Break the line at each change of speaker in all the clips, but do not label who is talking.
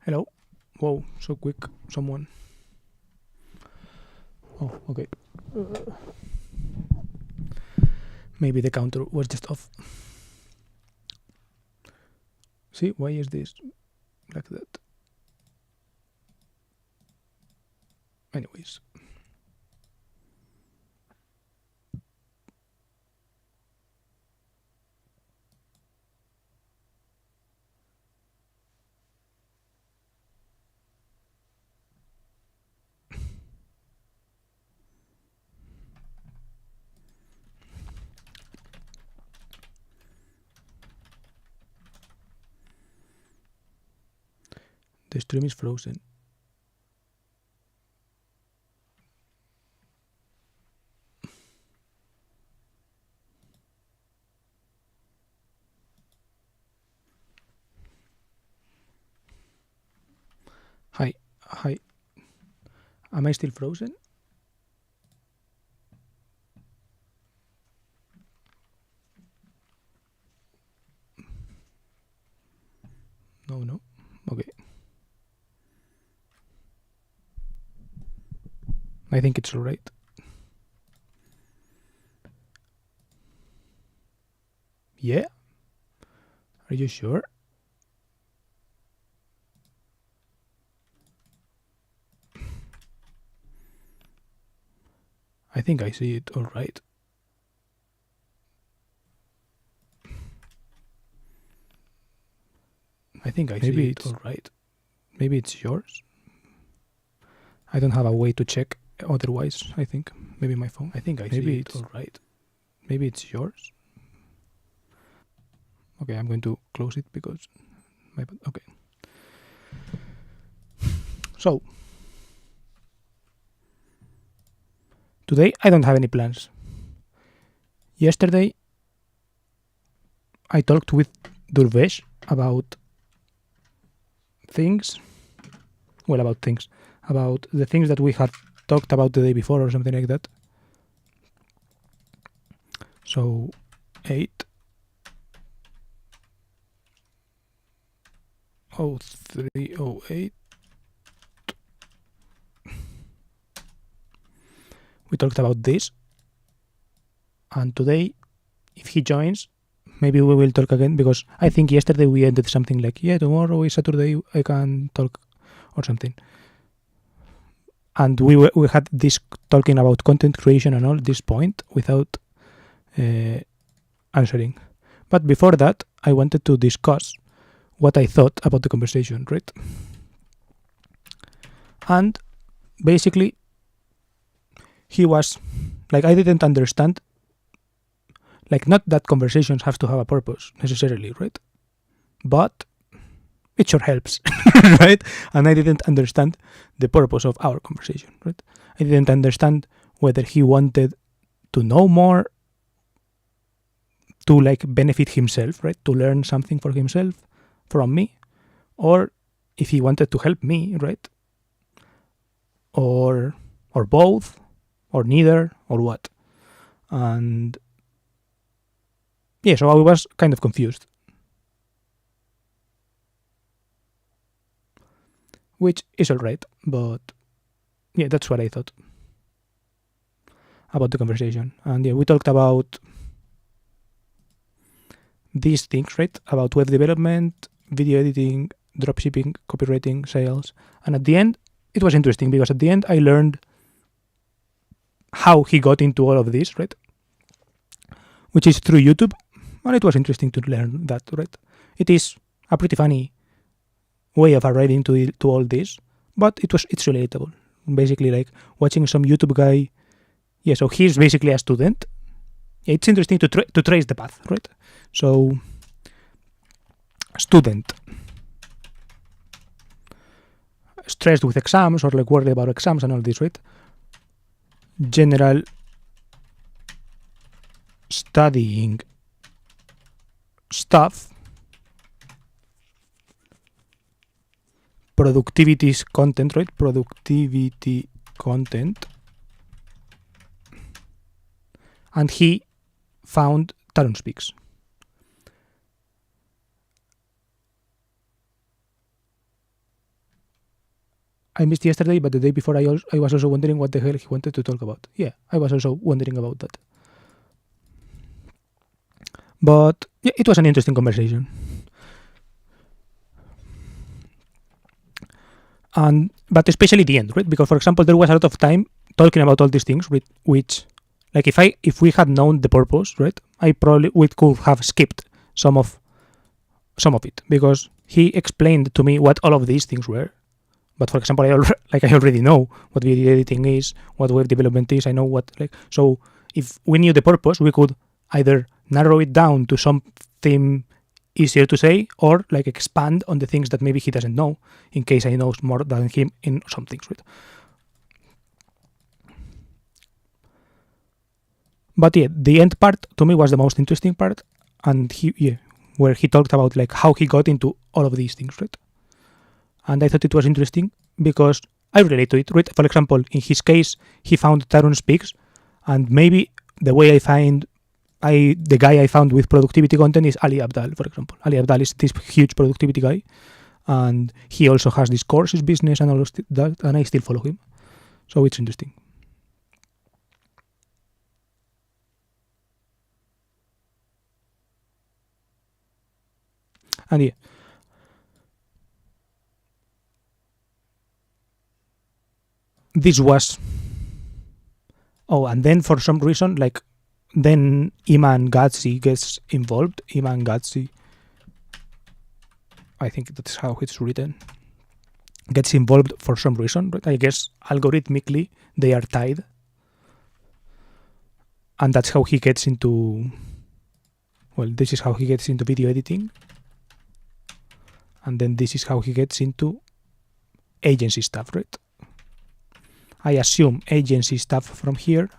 Hello. Whoa, so quick. Someone. Oh, okay. Maybe the counter was just off. See, why is this like that? Anyways. The stream is frozen. Hi. Hi. Am I still frozen? No. Okay. I think it's alright. Yeah? Are you sure? I think I see it alright. I think I see it alright. Maybe it's yours? I don't have a way to check otherwise, I think. Maybe my phone. I think I see it alright. Maybe it's yours? Okay, I'm going to close it because okay. So today I don't have any plans. Yesterday I talked with Durvesh about things. Well, about the things that we had talked about the day before or something like that. So 8:03:08. We talked about this, and today, if he joins, maybe we will talk again, because I think yesterday we ended something like, yeah, tomorrow is Saturday, I can talk or something. And we had this talking about content creation and all this point without answering. But before that, I wanted to discuss what I thought about the conversation, right? And basically, he was like, I didn't understand, like, not that conversations have to have a purpose necessarily, right? But it sure helps, right? And I didn't understand the purpose of our conversation, right? I didn't understand whether he wanted to know more, to like benefit himself, right? To learn something for himself from me, or if he wanted to help me, right? Or both, or neither, or what? And yeah, so I was kind of confused, which is alright, but yeah, that's what I thought about the conversation. And yeah, we talked about these things, right? About web development, video editing, dropshipping, copywriting, sales. And at the end, it was interesting because at the end I learned how he got into all of this, right? Which is through YouTube. And it was interesting to learn that, right? It is a pretty funny way of arriving to all this, but it's relatable. Basically, like watching some YouTube guy. Yeah, so he's basically a student. Yeah, it's interesting to trace the path, right? So, student, stressed with exams or like worried about exams and all this, right? General studying stuff, productivity's content, right? Productivity content. And he found Talon Speaks. I missed yesterday, but the day before I was also wondering what the hell he wanted to talk about. Yeah, I was also wondering about that. But yeah, it was an interesting conversation. But especially the end, right? Because, for example, there was a lot of time talking about all these things, which, like, if we had known the purpose, right, we could have skipped some of it, because he explained to me what all of these things were. But for example, I already know what video editing is, what web development is. I know what, like, so if we knew the purpose, we could either narrow it down to something easier to say, or like expand on the things that maybe he doesn't know, in case I know more than him in some things, right? But yeah, the end part to me was the most interesting part, and where he talked about like how he got into all of these things, right? And I thought it was interesting because I relate to it, right? For example, in his case, he found Tarun Speaks, and maybe the way the guy I found with productivity content is Ali Abdal, for example. Ali Abdal is this huge productivity guy, and he also has this courses business and all of that, and I still follow him. So it's interesting. And yeah, this was. Oh, and then for some reason, like, then Iman Gatsi gets involved. Iman Gatsi, I think that's how it's written, gets involved for some reason, but I guess algorithmically they are tied. And that's how he gets into, well, this is how he gets into video editing. And then this is how he gets into agency stuff, right? I assume agency stuff from here.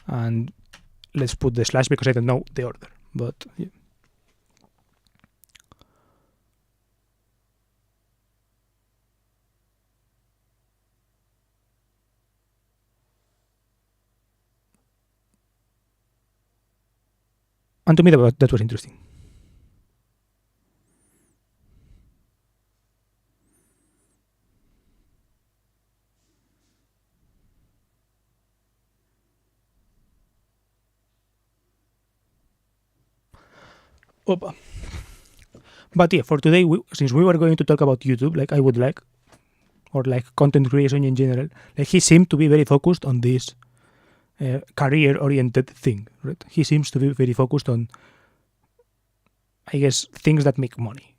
And let's put the slash because I don't know the order, but yeah. And to me that was interesting. Opa. But yeah, for today, since we were going to talk about YouTube, like I would like, or like content creation in general, like he seemed to be very focused on this career-oriented thing, right? He seems to be very focused on, I guess, things that make money.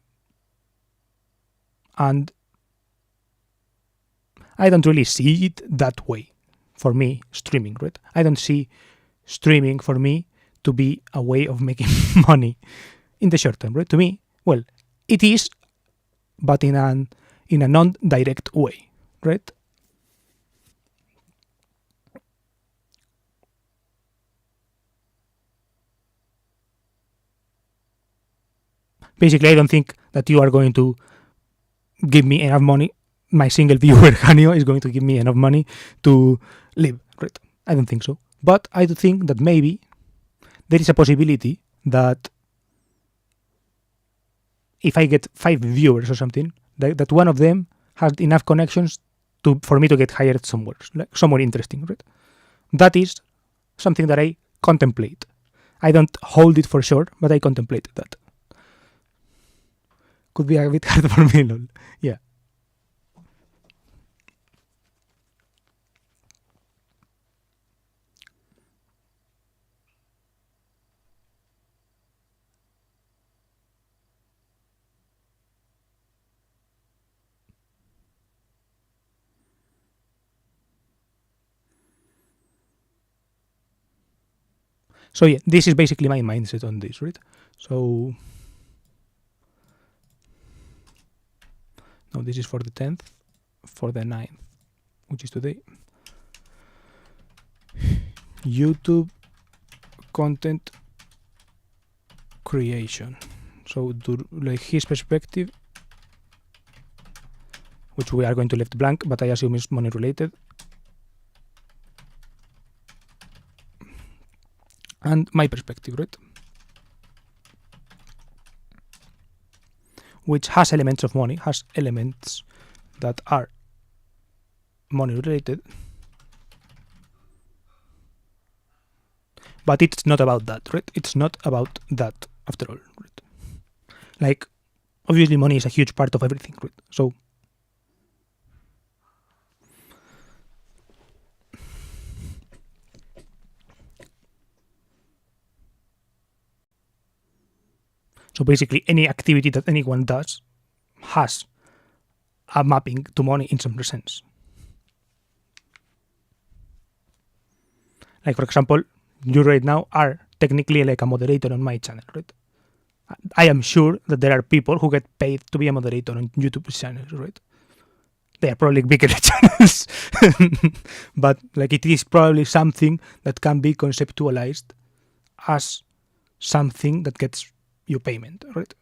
And I don't really see it that way for me, streaming, right? I don't see streaming for me to be a way of making money in the short term, right? To me, well, it is, but in a non-direct way, right? Basically, I don't think that you are going to give me enough money. My single viewer, Hanio, is going to give me enough money to live, right? I don't think so. But I do think that maybe there is a possibility that if I get 5 viewers or something, that one of them has enough connections for me to get hired somewhere interesting, right? That is something that I contemplate. I don't hold it for sure, but I contemplate that. Could be a bit hard for me, lol. Yeah. So yeah, this is basically my mindset on this, right? So no, this is for the 10th, for the 9th, which is today. YouTube content creation. So like his perspective, which we are going to left blank, but I assume is money related. And my perspective, right? which has elements of money, has elements that are money related, but it's not about that, right? It's not about that after all, right? Like, obviously money is a huge part of everything, right? So basically any activity that anyone does has a mapping to money in some sense. Like, for example, you right now are technically like a moderator on my channel, right? I am sure that there are people who get paid to be a moderator on YouTube channels, right? They are probably bigger channels, but like it is probably something that can be conceptualized as something that gets you payment, right?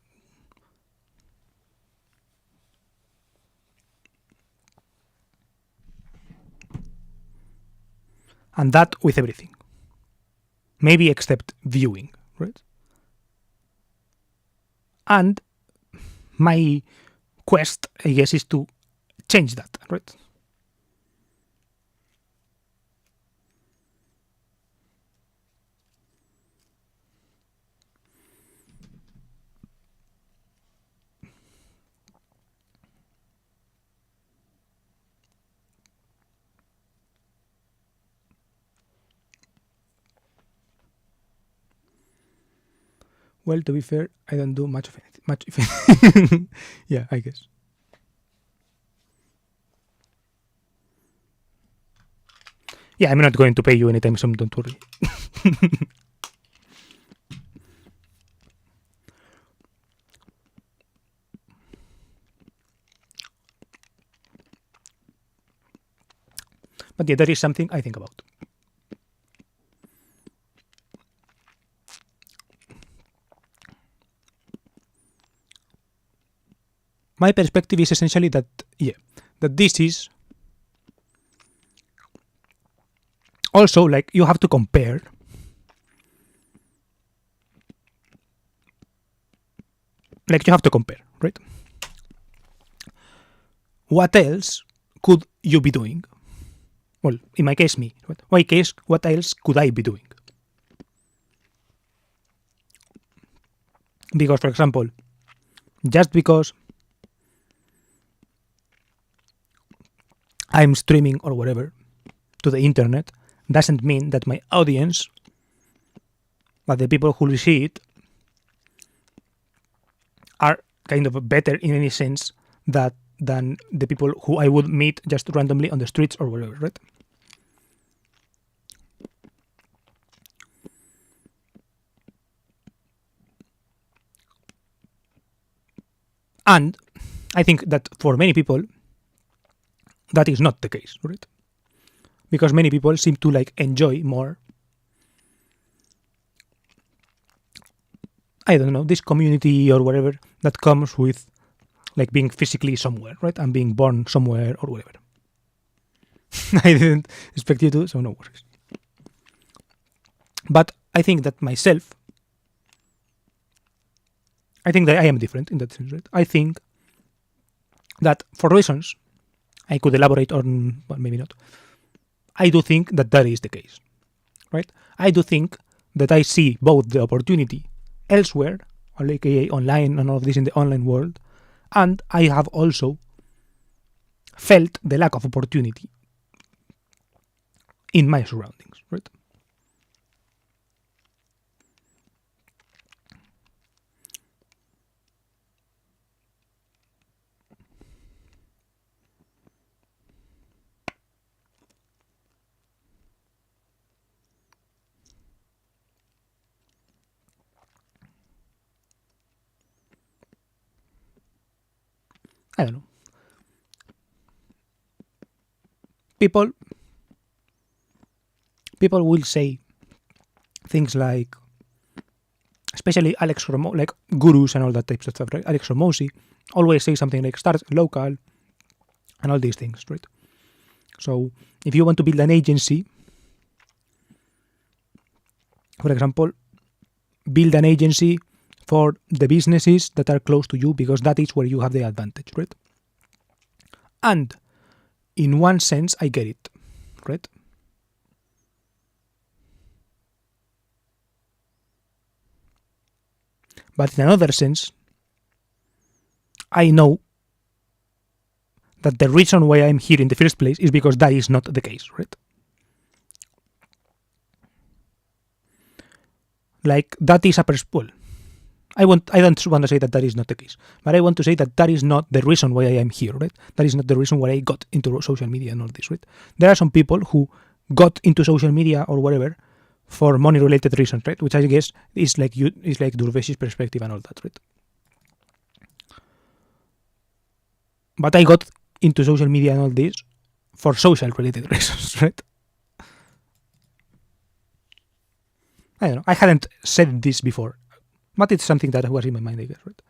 And that with everything, maybe except viewing, right? And my quest, I guess, is to change that, right? Well, to be fair, I don't do much of anything. Much, if yeah, I guess. Yeah, I'm not going to pay you anytime soon. Don't worry. But yeah, that is something I think about. My perspective is essentially that, that this is also like you have to compare right? What else could you be doing? Well, in my case, me. What else could I be doing? Because, for example, just because I'm streaming or whatever to the internet doesn't mean that my audience, that the people who will see it, are kind of better in any sense than the people who I would meet just randomly on the streets or whatever, right? And I think that for many people, that is not the case, right? Because many people seem to like enjoy more, I don't know, this community or whatever that comes with like being physically somewhere, right? And being born somewhere or whatever. I didn't expect you to, so no worries. But I think that myself, I think that I am different in that sense, right? I think that for reasons I could elaborate on, well, maybe not. I do think that that is the case, right? I do think that I see both the opportunity elsewhere, or aka online and all of this in the online world, and I have also felt the lack of opportunity in my surroundings, right? I don't know. People will say things like, especially Alex Ramosi, like gurus and all that types of stuff, right? Alex Ramosi always say something like start local and all these things, right? So if you want to build an agency, for example, build an agency for the businesses that are close to you, because that is where you have the advantage, right? And in one sense, I get it, right? But in another sense, I know that the reason why I'm here in the first place is because that is not the case, right? Like that is a well, I don't want to say that is not the case, but I want to say that is not the reason why I am here, right? That is not the reason why I got into social media and all this, right? There are some people who got into social media or whatever for money related reasons, right? Which I guess is like Durvesh's perspective and all that, right? But I got into social media and all this for social related reasons, right? I don't know. I hadn't said this before, but it's something that was in my mind, I guess, right?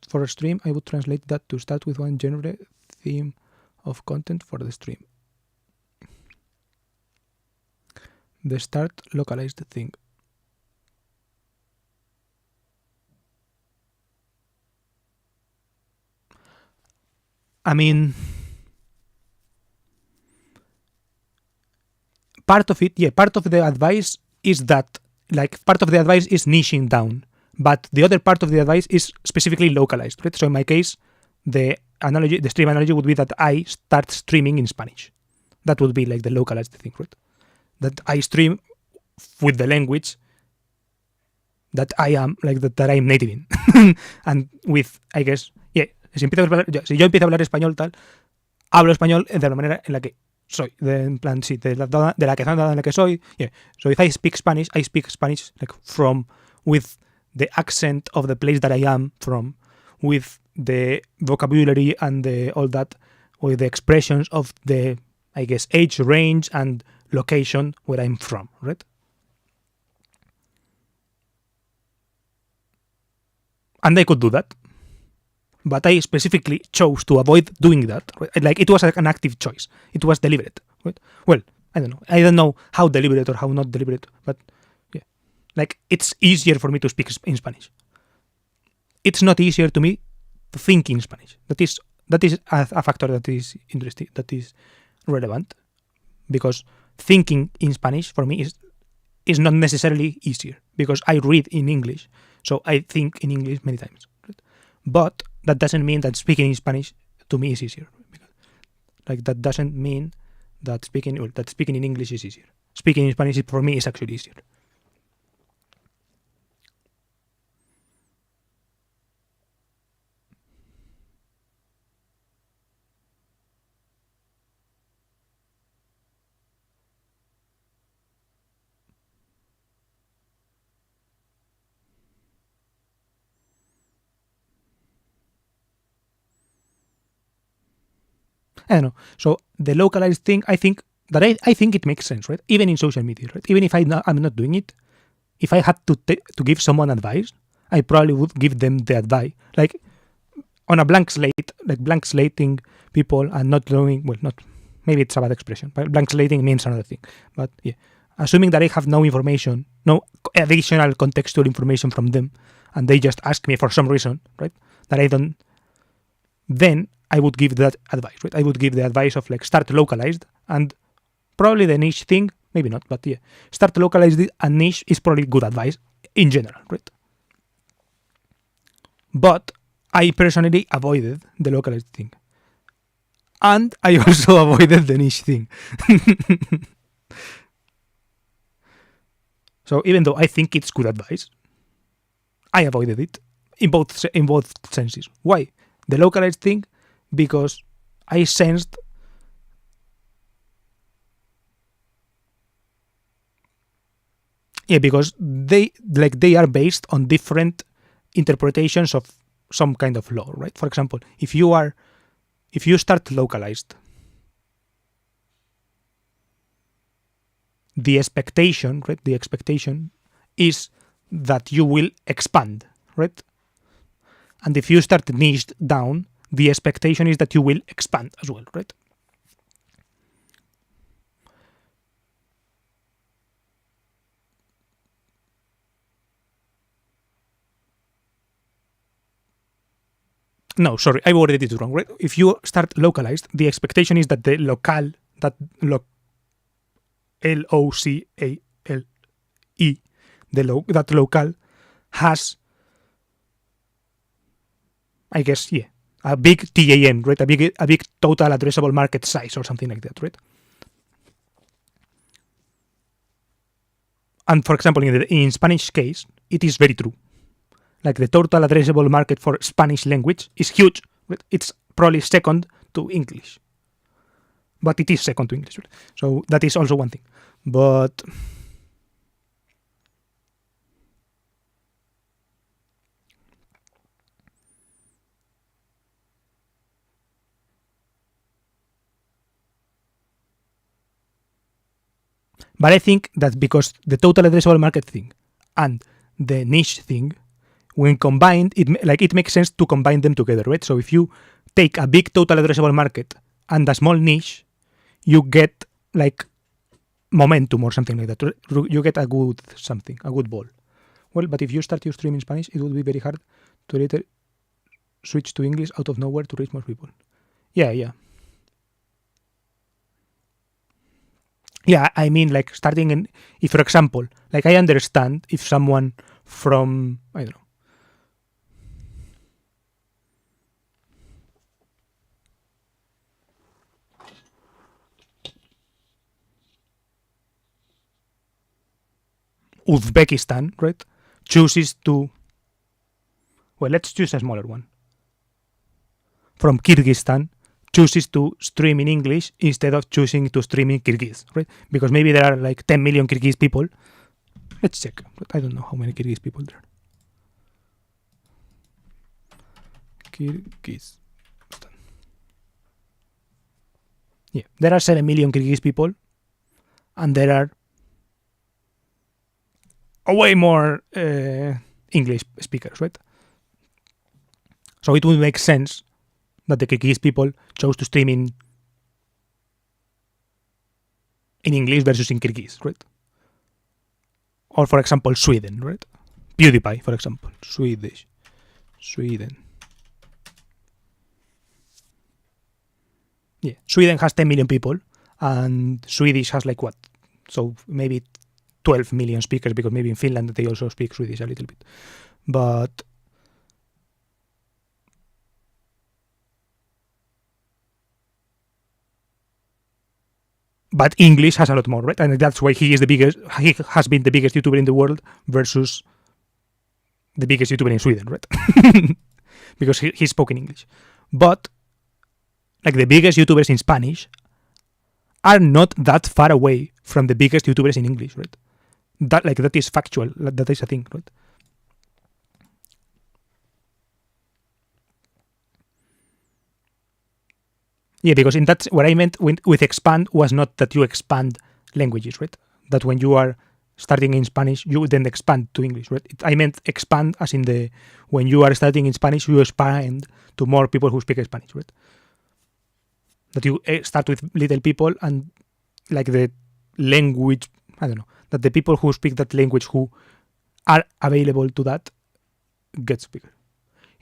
For a stream, I would translate that to start with one genre theme of content for the stream. The start localized thing. I mean, part of the advice is that, like, part of the advice is niching down, but the other part of the advice is specifically localized, right? So in my case, the stream analogy would be that I start streaming in Spanish. That would be like the localized thing, right? That I stream with the language that I am, like that I am native in. And with, I guess, si yo empiezo a hablar español tal, hablo español de la manera en la que soy, en plan, sí, de la zona en la que soy. Yeah. So if I speak Spanish like with the accent of the place that I am from, with the vocabulary and all that, with the expressions of the, I guess, age range and location where I'm from, right? And I could do that, but I specifically chose to avoid doing that. Right? Like, it was an active choice. It was deliberate. Right? Well, I don't know. I don't know how deliberate or how not deliberate, but yeah, like, it's easier for me to speak in Spanish. It's not easier to me to think in Spanish. That is a factor that is interesting, that is relevant, because thinking in Spanish for me is not necessarily easier, because I read in English, so I think in English many times. Right? But that doesn't mean that speaking in Spanish to me is easier. Like, that doesn't mean that speaking in English is easier. Speaking in Spanish for me is actually easier. I don't know. So the localized thing, I think it makes sense, right? Even in social media, right? Even if I'm not doing it, if I had to give someone advice, I probably would give them the advice, like on a blank slate, like blank slating people and not knowing. Well, not, maybe it's a bad expression, but blank slating means another thing. But yeah, assuming that I have no information, no additional contextual information from them, and they just ask me for some reason, right? That I don't, then I would give that advice, right? I would give the advice of, like, start localized, and probably the niche thing, maybe not, but yeah, start localized and niche is probably good advice in general, right? But I personally avoided the localized thing, and I also avoided the niche thing. So even though I think it's good advice, I avoided it in both senses. Why? The localized thing, because I sensed because they are based on different interpretations of some kind of law, right? For example, if you start localized, the expectation is that you will expand, right? And if you start niched down, the expectation is that you will expand as well, right? No, sorry, I worded it wrong, right? If you start localized, the expectation is that the local, LOCALE, that local has, I guess, a big TAM, right? A big total addressable market size or something like that, right? And for example, in Spanish case, it is very true. Like the total addressable market for Spanish language is huge. Right? It's probably second to English, but it is second to English. Right? So that is also one thing. But I think that because the total addressable market thing and the niche thing, when combined, it makes sense to combine them together, right? So if you take a big total addressable market and a small niche, you get like momentum or something like that. You get a good something, a good ball. Well, but if you start your stream in Spanish, it would be very hard to later switch to English out of nowhere to reach more people. Yeah, I mean, like starting in, if for example, like I understand if someone from, I don't know, Uzbekistan, right, chooses to, well, let's choose a smaller one. From Kyrgyzstan chooses to stream in English instead of choosing to stream in Kyrgyz, right? Because maybe there are like 10 million Kyrgyz people. Let's check. I don't know how many Kyrgyz people there are. Kyrgyzstan. Yeah, there are 7 million Kyrgyz people, and there are way more English speakers, right? So it would make sense that the Kyrgyz people chose to stream in English versus in Kyrgyz, right? Or for example, Sweden, right? PewDiePie, for example, Sweden. Yeah, Sweden has 10 million people, and Swedish has like what? So maybe 12 million speakers, because maybe in Finland they also speak Swedish a little bit. But English has a lot more, right? And that's why he is the biggest. He has been the biggest YouTuber in the world versus the biggest YouTuber in Sweden, right? Because he spoke in English. But like the biggest YouTubers in Spanish are not that far away from the biggest YouTubers in English, right? That is factual. That is a thing, right? Yeah, because in that, what I meant with expand was not that you expand languages, right? That when you are starting in Spanish, you then expand to English, right? I meant expand as in when you are starting in Spanish, you expand to more people who speak Spanish, right? That you start with little people and like the language, I don't know, that the people who speak that language who are available to that gets bigger.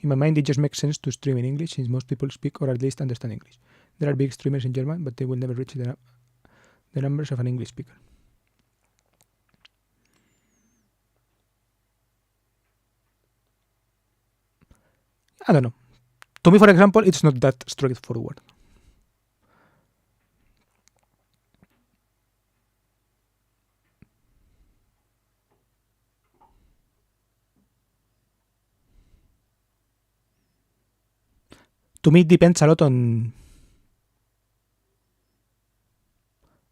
In my mind, it just makes sense to stream in English since most people speak or at least understand English. There are big streamers in German, but they will never reach the numbers of an English speaker. I don't know. To me, for example, it's not that straightforward. To me, it depends a lot on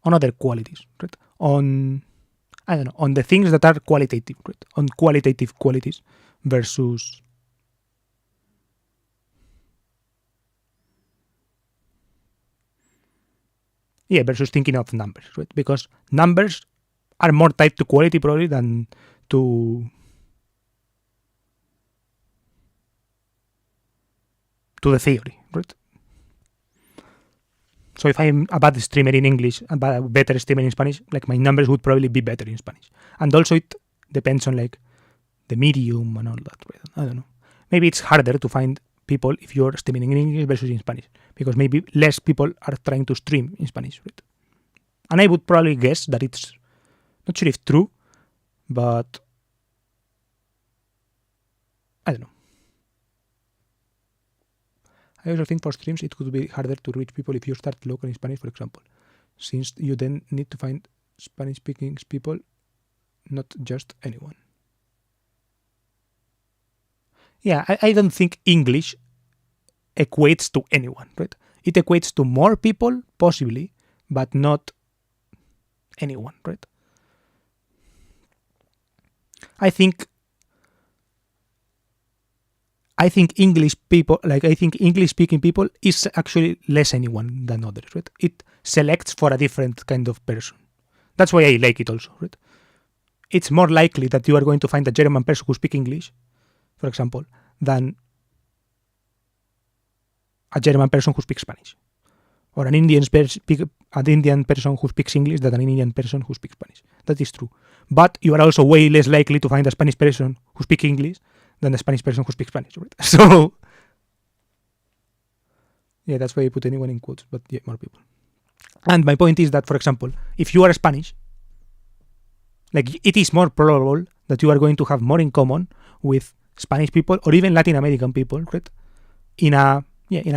other qualities, right? On the things that are qualitative, right? On qualitative qualities versus versus thinking of numbers, right? Because numbers are more tied to quality probably than to the theory, right? So if I'm a bad streamer in English and a better streamer in Spanish, like my numbers would probably be better in Spanish. And also it depends on like the medium and all that, right? I don't know. Maybe it's harder to find people if you're streaming in English versus in Spanish, because maybe less people are trying to stream in Spanish, right? And I would probably guess that it's not sure if true, but I don't know. I also think for streams it could be harder to reach people if you start local in Spanish, for example, since you then need to find Spanish-speaking people, not just anyone. Yeah, I don't think English equates to anyone, right? It equates to more people, possibly, but not anyone, right? I think English people, like I think English-speaking people is actually less anyone than others, right? It selects for a different kind of person. That's why I like it also, right? It's more likely that you are going to find a German person who speaks English, for example, than a German person who speaks Spanish, or an Indian person who speaks English than an Indian person who speaks Spanish. That is true. But you are also way less likely to find a Spanish person who speaks English than a Spanish person who speaks Spanish, right? So, yeah, that's why I put anyone in quotes, but yeah, more people. And my point is that, for example, if you are Spanish, like it is more probable that you are going to have more in common with Spanish people or even Latin American people, right? In a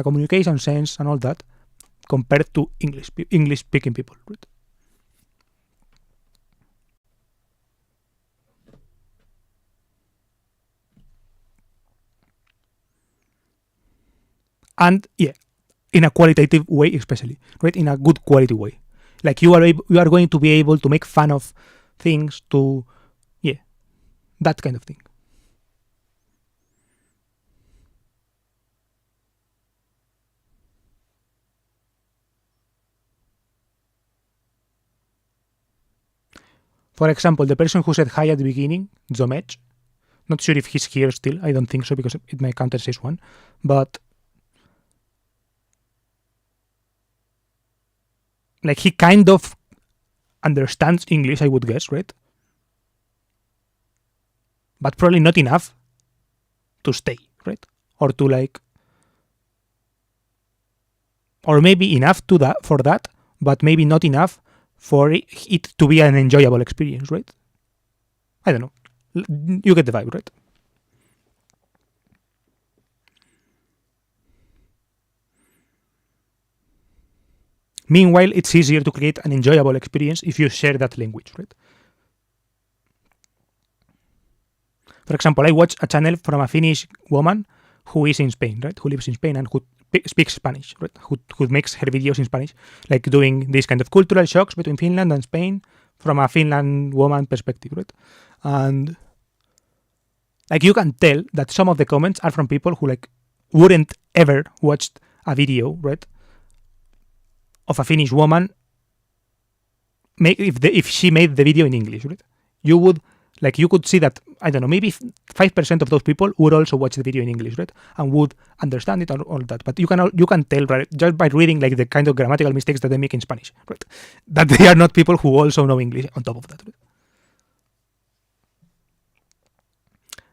communication sense and all that, compared to English speaking people, right? And yeah, in a qualitative way, especially, right? In a good quality way, like you are going to be able to make fun of things, to that kind of thing. For example, the person who said hi at the beginning, Zomech, not sure if he's here still. I don't think so because my counter says one, but like he kind of understands English, I would guess, right? But probably not enough to stay, right? Or to like, or maybe enough for that, but maybe not enough for it to be an enjoyable experience, right? I don't know. You get the vibe, right? Meanwhile, it's easier to create an enjoyable experience if you share that language, right? For example, I watch a channel from a Finnish woman who is in Spain, right? Who lives in Spain and who speaks Spanish, right? Who makes her videos in Spanish, like doing this kind of cultural shocks between Finland and Spain from a Finland woman perspective, right? And like you can tell that some of the comments are from people who like wouldn't ever watched a video, right, of a Finnish woman if she made the video in English, right? You could see that, I don't know, maybe 5% of those people would also watch the video in English, right? And would understand it and all that. But you can tell, right, just by reading like the kind of grammatical mistakes that they make in Spanish, right? That they are not people who also know English on top of that, right?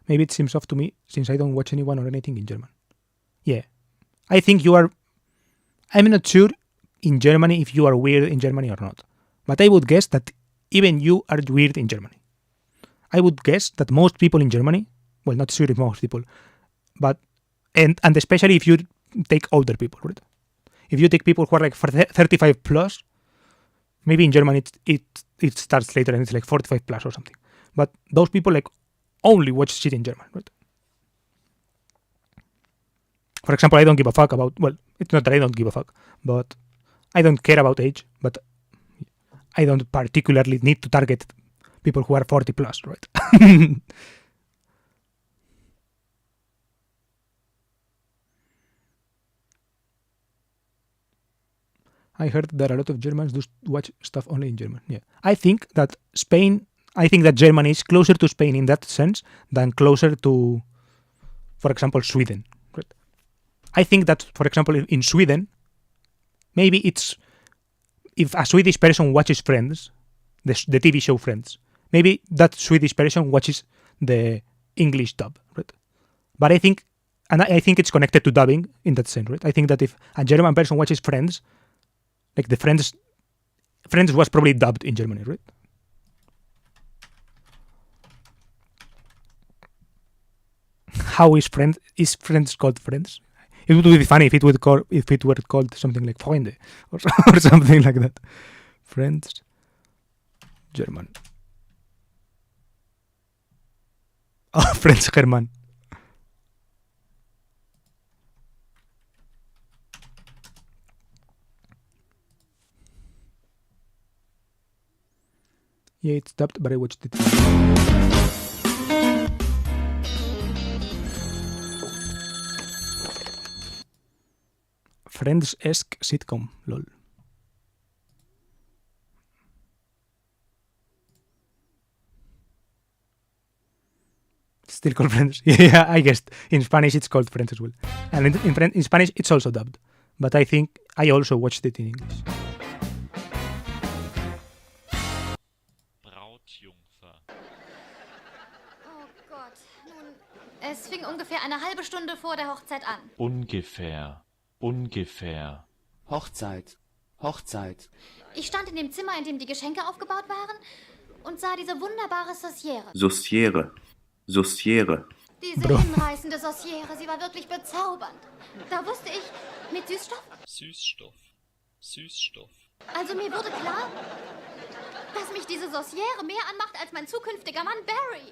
Maybe it seems off to me since I don't watch anyone or anything in German. Yeah. I think I'm not sure in Germany if you are weird in Germany or not. But I would guess that even you are weird in Germany. I would guess that most people in Germany, well, not sure if most people, but, and especially if you take older people, right? If you take people who are like 35 plus, maybe in Germany it starts later and it's like 45 plus or something. But those people like only watch shit in German, right? For example, I don't give a fuck about, well, it's not that I don't give a fuck, but I don't care about age, but I don't particularly need to target people who are 40 plus, right? I heard that a lot of Germans do watch stuff only in German. Yeah. I think that Germany is closer to Spain in that sense than closer to, for example, Sweden. Right? I think that, for example, in Sweden, maybe it's, if a Swedish person watches Friends, the TV show Friends, maybe that Swedish person watches the English dub, right? But I think And I think it's connected to dubbing in that sense, right? I think that if a German person watches Friends, like the Friends was probably dubbed in Germany, right? How is Friends? Is Friends called Friends? It would be funny if it were called something like Freunde or something like that. Friends, German. Oh, Friends German. Yeah, it's dubbed, but I watched it. Friends-esque sitcom, lol. Still called Friends. Yeah, I guess in Spanish it's called Friends as well. And in Spanish it's also dubbed. But I think I also watched it in English.
Brautjungfer.
Oh Gott, nun, es fing ungefähr eine halbe Stunde vor der Hochzeit an.
Ungefähr.
Hochzeit.
Ich stand in dem Zimmer, in dem die Geschenke aufgebaut waren und sah diese wunderbare
Sauciere.
Diese hinreißende Sauciere, sie war wirklich bezaubernd. Da wusste ich, mit
Süßstoff.
Also mir wurde klar, dass mich diese Sauciere mehr anmacht als mein zukünftiger Mann Barry.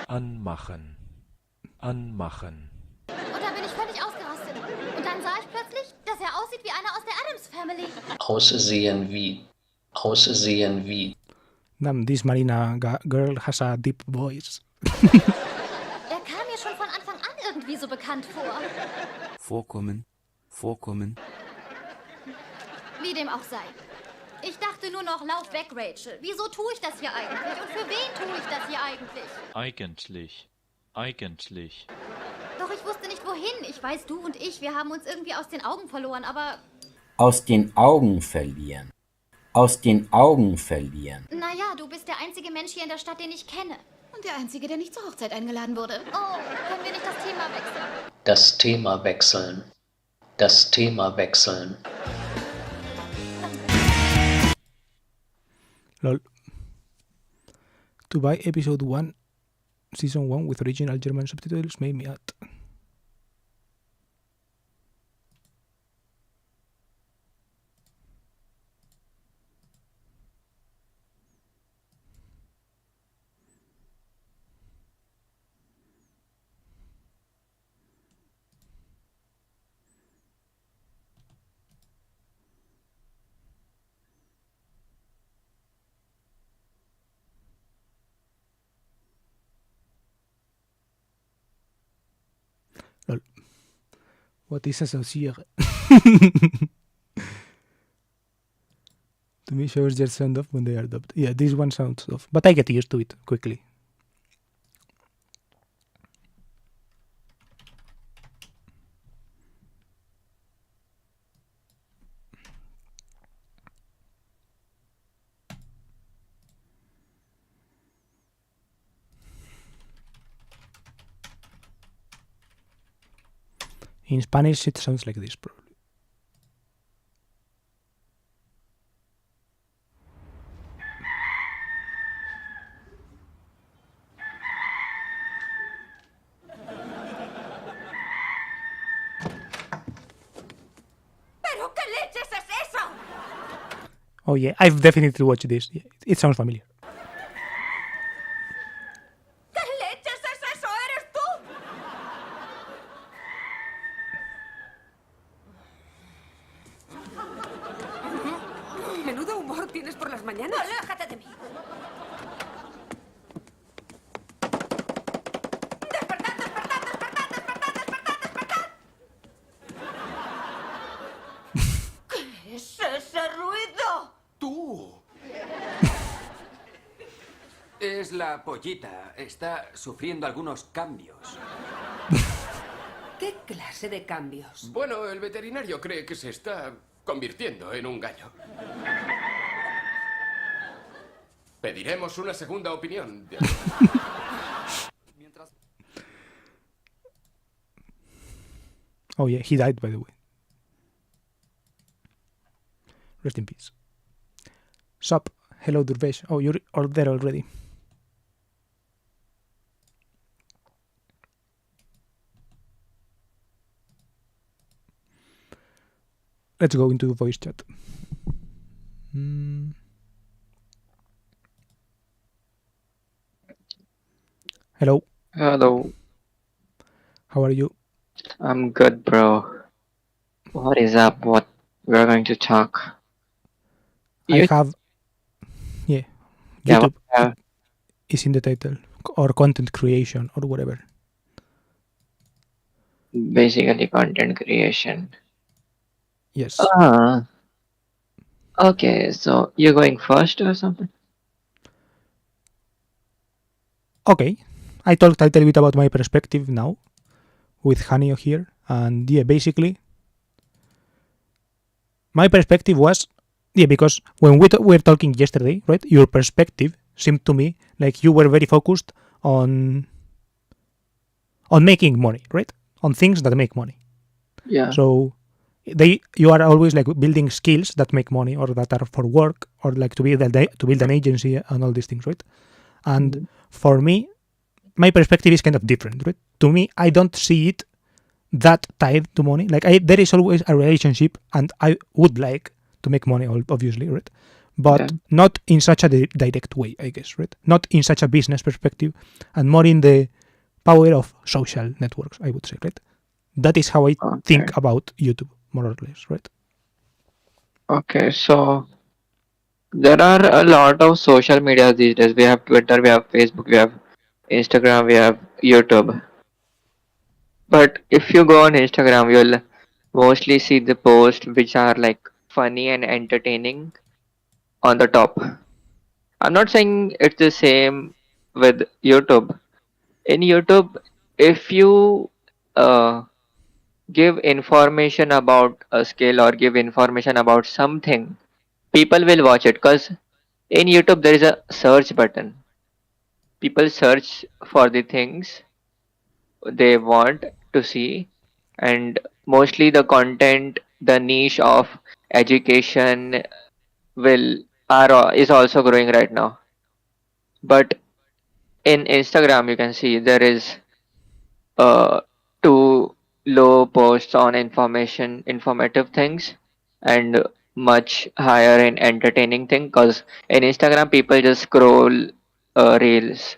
Anmachen.
Und da bin ich völlig ausgerastet. Und dann sah ich plötzlich, dass er aussieht wie einer aus der Addams Family.
Aussehen wie.
This Marina girl has a deep voice.
Er kam mir schon von Anfang an irgendwie so bekannt vor.
Vorkommen.
Wie dem auch sei. Ich dachte nur noch, lauf weg, Rachel. Wieso tue ich das hier eigentlich? Und für wen tue ich das hier eigentlich?
Eigentlich.
Doch ich wusste nicht, wohin. Ich weiß, du und ich, wir haben uns irgendwie aus den Augen verloren, aber...
Aus den Augen verlieren.
Naja, du bist der einzige Mensch hier in der Stadt, den ich kenne. Und der einzige, der nicht zur Hochzeit eingeladen wurde. Oh, können wir nicht das Thema wechseln?
Das Thema wechseln.
Lol. To buy episode 1, season 1 with original German subtitles made me out. Lol. What is a saucier? To me, shows just sound off when they are dubbed. Yeah, this one sounds off, but I get used to it quickly. In Spanish, it sounds like this, probably.
¿Pero qué leches es eso?
Oh yeah, I've definitely watched this. Yeah, it sounds familiar.
¿Qué leches es eso? ¿Eres tú?
Menudo humor tienes por las mañanas.
¡Aléjate de mí! ¡Despertad! ¿Qué es ese ruido?
¡Tú! Es la pollita. Está sufriendo algunos cambios.
¿Qué clase de cambios?
Bueno, el veterinario cree que se está convirtiendo en un gallo. Pediremos una segunda opinión.
Oh yeah, he died, by the way. Rest in peace. Sup? Hello, Durvesh. Oh, you're all there already. Let's go into the voice chat. Hello,
Hello,
how are you?
I'm good, bro. What is up? What we're going to talk?
I
You,
have, yeah,
yeah,
YouTube
yeah,
is in the title, or content creation, or whatever.
basically content creation.
Yes.
Ah, okay. So you're going first or something?
Okay. I talked a little bit about my perspective now with Hanio here, and yeah, basically, my perspective was, yeah, because when we were talking yesterday, right, your perspective seemed to me like you were very focused on making money, right, on things that make money.
Yeah.
So you are always like building skills that make money or that are for work or like to build an agency and all these things, right? And
Mhm.
for me, my perspective is kind of different, right? To me, I don't see it that tied to money. Like there is always a relationship, and I would like to make money, obviously, right?
Yeah.
But not in such a direct way, I guess, right? Not in such a business perspective, and more in the power of social networks, I would say, right? That is how I
Okay.
think about YouTube, more or less, right?
Okay. So there are a lot of social media these days. We have Twitter, we have Facebook, we have Instagram, we have YouTube. But if you go on Instagram, you'll mostly see the posts which are like funny and entertaining on the top. I'm not saying it's the same with YouTube. In YouTube, if you uh, give information about a skill or give information about something, people will watch it because in YouTube there is a search button. People search for the things they want to see, and mostly the content, the niche of education will are is also growing right now. But in Instagram, you can see there is uh, too low posts on informative things, and much higher in entertaining thing. Because in Instagram, people just reels,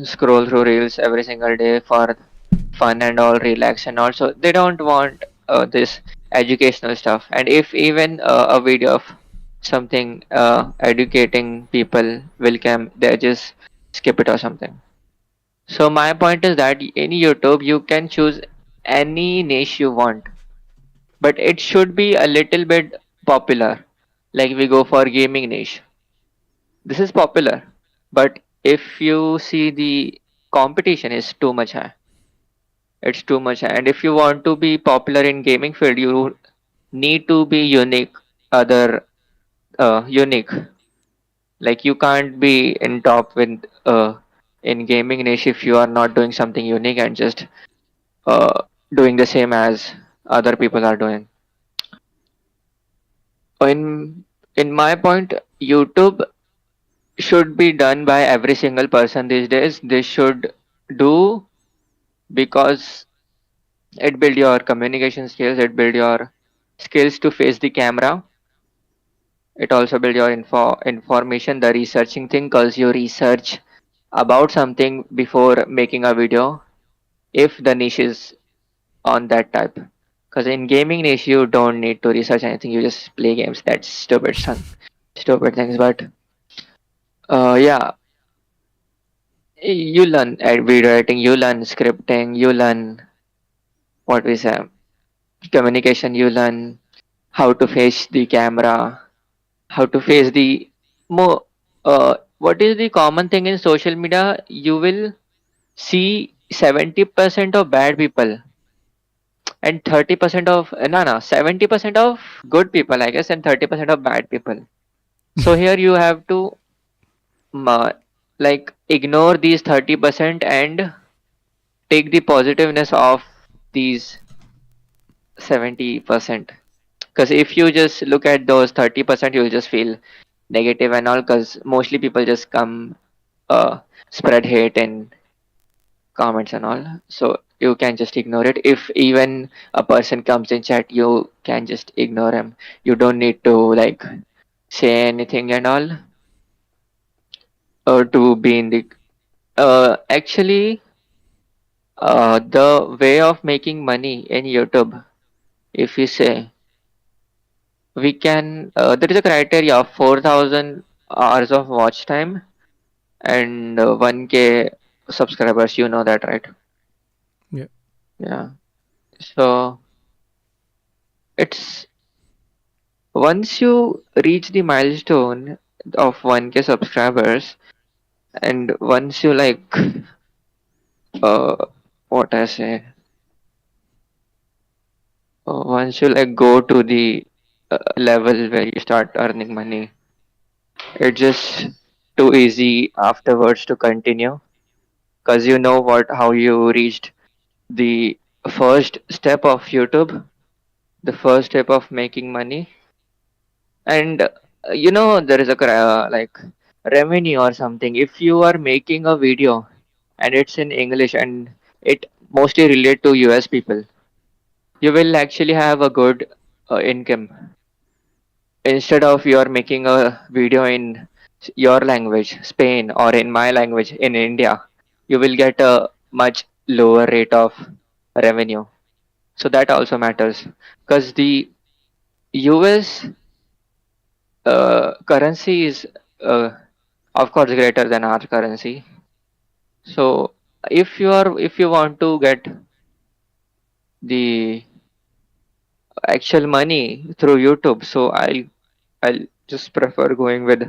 scroll through reels every single day for fun and all, relax, and also they don't want this educational stuff. And if even a video of something educating people will come, they just skip it or something. So my point is that in YouTube you can choose any niche you want, but it should be a little bit popular. Like we go for gaming niche. This is popular, but if you see the competition is too much high. It's too much high. And if you want to be popular in gaming field, you need to be unique, other unique. Like you can't be in top with in gaming niche if you are not doing something unique and just doing the same as other people are doing. In my point, YouTube should be done by every single person these days. They should do because it build your communication skills, it build your skills to face the camera. It also build your information, the researching thing, because you research about something before making a video if the niche is on that type. Because in gaming niche, you don't need to research anything. You just play games. That's stupid things. But yeah, you learn video editing, you learn scripting, you learn what we say communication. You learn how to face the camera, how to face the more. What is the common thing in social media? You will see 70% of bad people and 30% of no 70% of good people, I guess, and 30% of bad people. So here you have to uh, like ignore these 30% and take the positiveness of these 70%. Because if you just look at those 30%, you'll just feel negative and all. Because mostly people just come, spread hate and comments and all. So you can just ignore it. If even a person comes in chat, you can just ignore him. You don't need to like say anything and all, or to be in the. Actually, the way of making money in YouTube, if you say, we can. There is a criteria of 4,000 hours of watch time and 1K subscribers. You know that, right?
Yeah.
Yeah. So it's once you reach the milestone of 1K subscribers, and once you like, uh, what I say, once you like go to the level where you start earning money, it's just too easy afterwards to continue, because you know what how you reached the first step of YouTube, the first step of making money. And there is a like revenue or something. If you are making a video and it's in English and it mostly relate to US people, you will actually have a good income. Instead of you are making a video in your language, Spain, or in my language in India, you will get a much lower rate of revenue. So that also matters, because the US currency is, uh, of course, greater than our currency. So if you want to get the actual money through YouTube, so I'll just prefer going with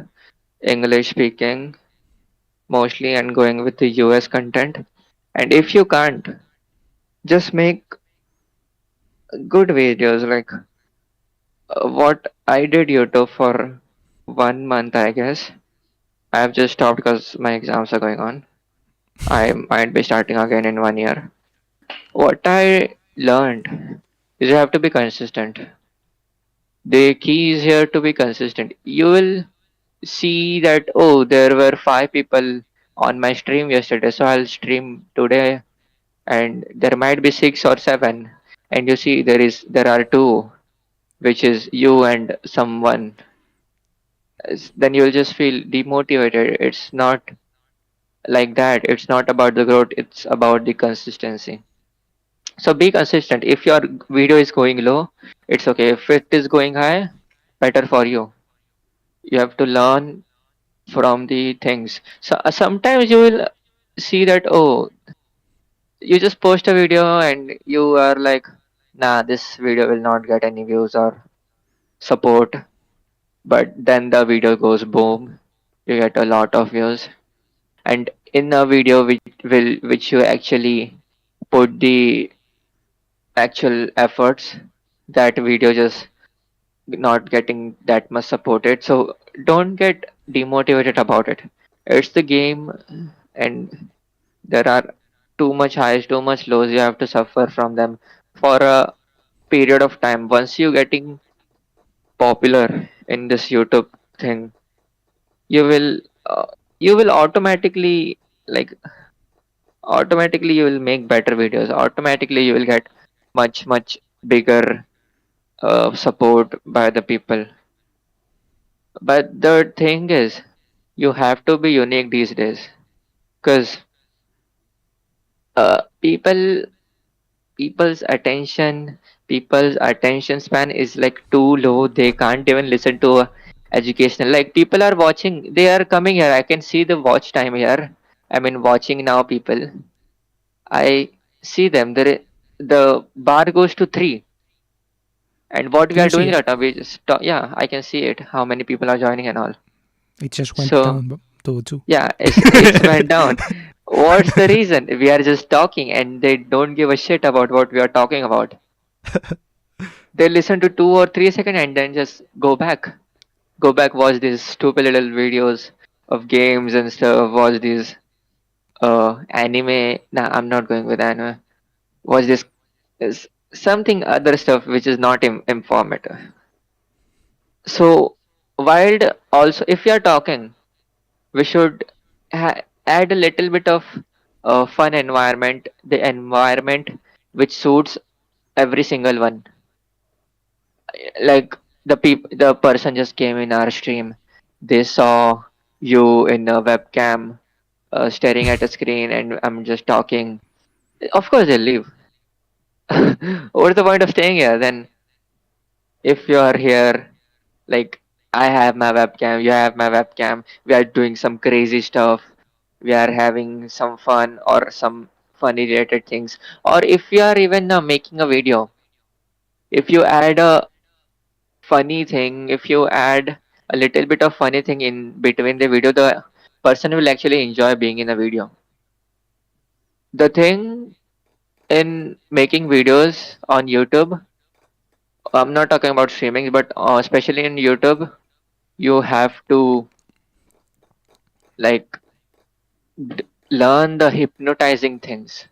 English speaking mostly and going with the US content. And if you can't, just make good videos like what I did YouTube for 1 month, I guess. I have just stopped because my exams are going on. I might be starting again in 1 year. What I learned is you have to be consistent. The key is here to be consistent. You will see that, oh, there were 5 people on my stream yesterday, so I'll stream today, and there might be 6 or 7, and you see there are two, which is you and someone. Then you'll just feel demotivated. It's not like that. It's not about the growth. It's about the consistency. So be consistent. If your video is going low, it's okay. If it is going high, better for you. You have to learn from the things. So sometimes you will see that, oh, you just post a video and you are like, nah, this video will not get any views or support. But then the video goes boom, you get a lot of views. And in a video which you actually put the actual efforts, that video just not getting that much supported. So don't get demotivated about it. It's the game, and there are too much highs, too much lows. You have to suffer from them for a period of time. Once you getting popular in this YouTube thing, you will you will like automatically you will make better videos. Automatically you will get much bigger support by the people. But the thing is, you have to be unique these days, because people people's attention span is like too low. They can't even listen to educational. Like people are watching, they are coming here. I can see the watch time here. I mean, watching now people. I see them. The bar goes to 3. And what we
Can
are
you see
doing
it?
right now, we just yeah, I can see it. How many people are joining and all.
It just went
So
down to 2.
yeah, it's went down. What's the reason? We are just talking and they don't give a shit about what we are talking about. They listen to 2 or 3 seconds and then just go back, watch these stupid little videos of games and stuff, watch these anime. Nah, I'm not going with anime. Watch this something other stuff which is not informative. So while also, if we are talking, we should add a little bit of fun environment, the environment which suits every single one. Like the person just came in our stream, they saw you in a webcam, staring at a screen, and I'm just talking. Of course they'll leave. What's the point of staying here then? If you are here, like, I have my webcam, you have my webcam, we are doing some crazy stuff, we are having some fun or some funny related things, or if we are even making a video, if you add a funny thing, if you add a little bit of funny thing in between the video, the person will actually enjoy being in the video. The thing in making videos on YouTube, I'm not talking about streaming, but especially in YouTube, you have to, like, learn the hypnotizing things.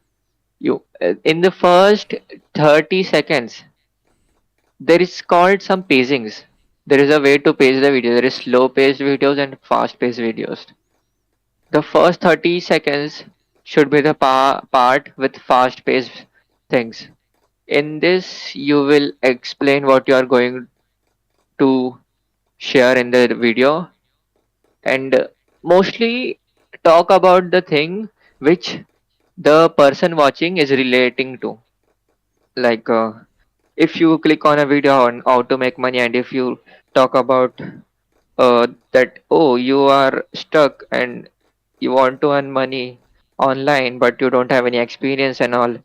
You in the first 30 seconds, there is called some pacings. There is a way to pace the video. There is slow paced videos and fast paced videos. The first 30 seconds should be the part with fast paced things. In this, you will explain what you are going to share in the video, and mostly talk about the thing which the person watching is relating to. Like, if you click on a video on how to make money, and if you talk about that, oh, you are stuck and you want to earn money online, but you don't have any experience and all,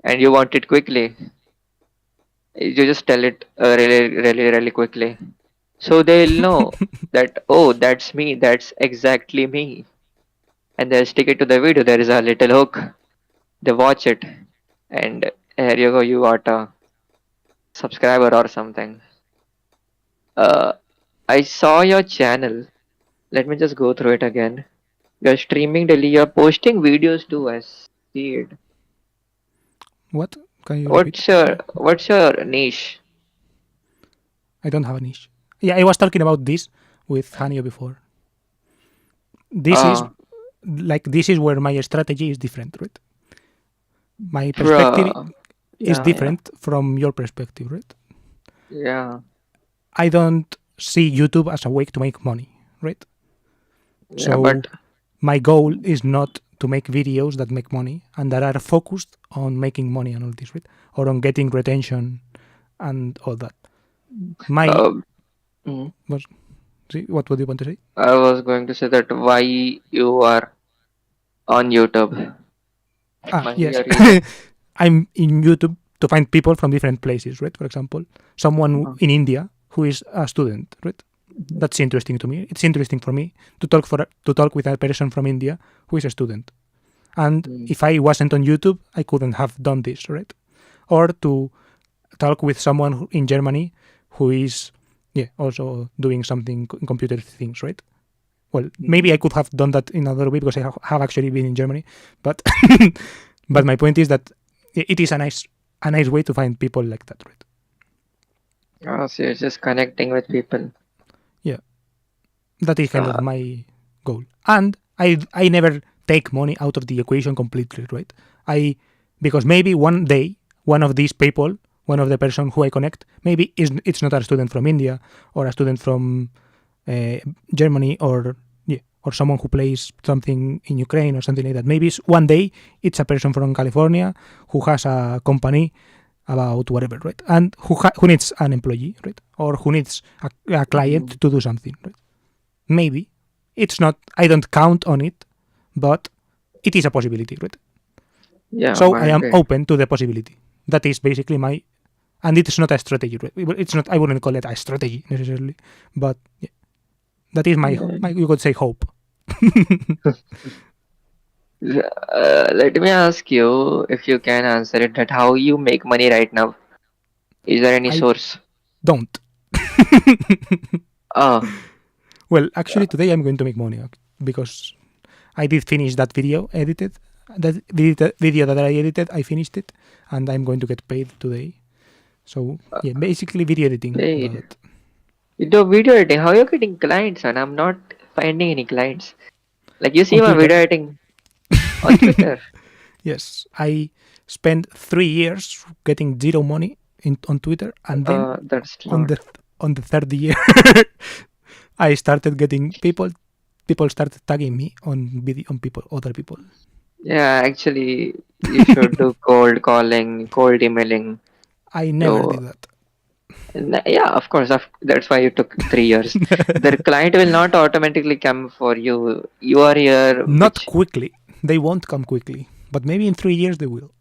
and you want it quickly, you just tell it really quickly, so they'll know that, oh, that's me, that's exactly me, and they'll stick it to the video. There is a little hook, they watch it, and here you go, you got a subscriber or something. uh I saw your channel. Let me just go through it again. You're streaming daily, you're posting videos too, I see it.
What? Can you repeat?
What's your niche?
I don't have a niche. Yeah, I was talking about this with Hanio before. This is this is where my strategy is different, right? My perspective is different from your perspective, right?
Yeah.
I don't see YouTube as a way to make money, right?
Yeah,
So
but
my goal is not to make videos that make money and that are focused on making money and all this, right? Or on getting retention and all that. My what would you want to say?
I was going to say that why you are on YouTube.
Yes. I'm in YouTube to find people from different places, right? For example, someone in India who is a student, right? That's interesting to me. It's interesting for me to talk with a person from India who is a student. And if I wasn't on YouTube, I couldn't have done this, right? Or to talk with someone in Germany who is also doing something in computer things, right? Well, maybe I could have done that in another way because I have actually been in Germany, but but my point is that it is a nice way to find people like that, right?
Oh, so you're just connecting with people.
Yeah, that is kind of my goal, and I never take money out of the equation completely, right? Because maybe one day one of these people, one of the person who I connect, maybe it's not a student from India or a student from Germany or someone who plays something in Ukraine or something like that. Maybe one day it's a person from California who has a company about whatever, right? And who needs an employee, right? Or who needs a client to do something, right? Maybe it's not. I don't count on it, but it is a possibility, right?
Yeah.
So I am open to the possibility. That is basically my, and it's not a strategy, right? It's not. I wouldn't call it a strategy necessarily, but yeah, that is my you could say hope.
Let me ask you, if you can answer it, that how you make money right now. Is there any source?
Don't.
Oh.
Well, actually, today I'm going to make money because I did finish that video edited That video that I edited, I finished it, and I'm going to get paid today. So yeah, basically video editing.
Paid.
But
You do video editing. How are you getting clients, and I'm not finding any clients. Like you see
On
my
Twitter.
video editing on Twitter.
yes, I spent 3 years getting zero money on Twitter, and then
That's
on
not.
the third year, I started getting people started tagging me on other people.
Yeah, actually, you should do cold calling, cold emailing.
I never
So,
did that.
yeah, of course. That's why you took 3 years. The client will not automatically come for you. You are here,
Not
which
quickly. They won't come quickly, but maybe in 3 years they will.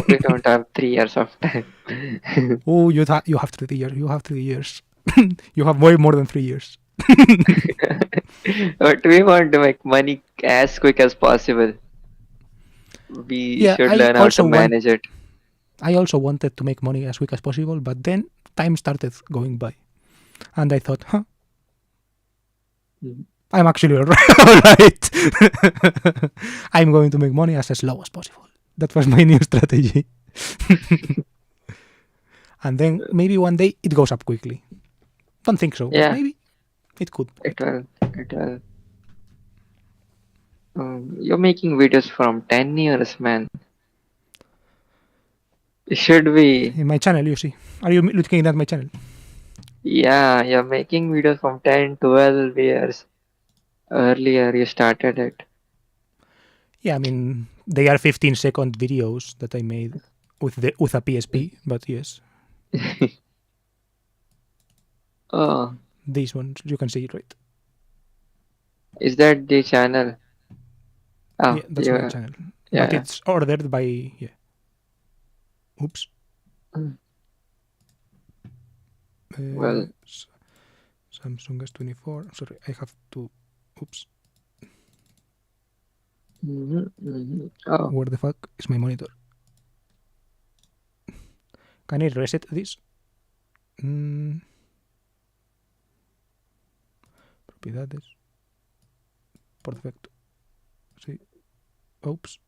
we don't have 3 years of time.
Oh, you have 3 years. You have 3 years. you have way more than 3 years.
But we want to make money as quick as possible. We
Yeah,
should learn how to manage it.
I also wanted to make money as quick as possible, but then time started going by, and I thought, I'm actually all right. I'm going to make money as slow as possible. That was my new strategy. And then maybe one day it goes up quickly. Don't think so,
Yeah.
but maybe it could.
It will. It will. You're making videos from 10 years, man. Should we?
In my channel, you see. Are you looking at my channel?
Yeah, you're making videos from 10, 12 years. Earlier, you started it.
Yeah, I mean, they are 15-second videos that I made with a PSP, but yes.
Oh,
These ones, you can see it, right?
is that the channel? Oh,
Yeah, that's my channel.
Yeah.
But it's ordered by, yeah. Oops.
Well.
Samsung S24. Sorry, I have to. Oops.
Oh,
Where the fuck is my monitor? Can I reset this? Propiedades. Por defecto. Sí. Oops.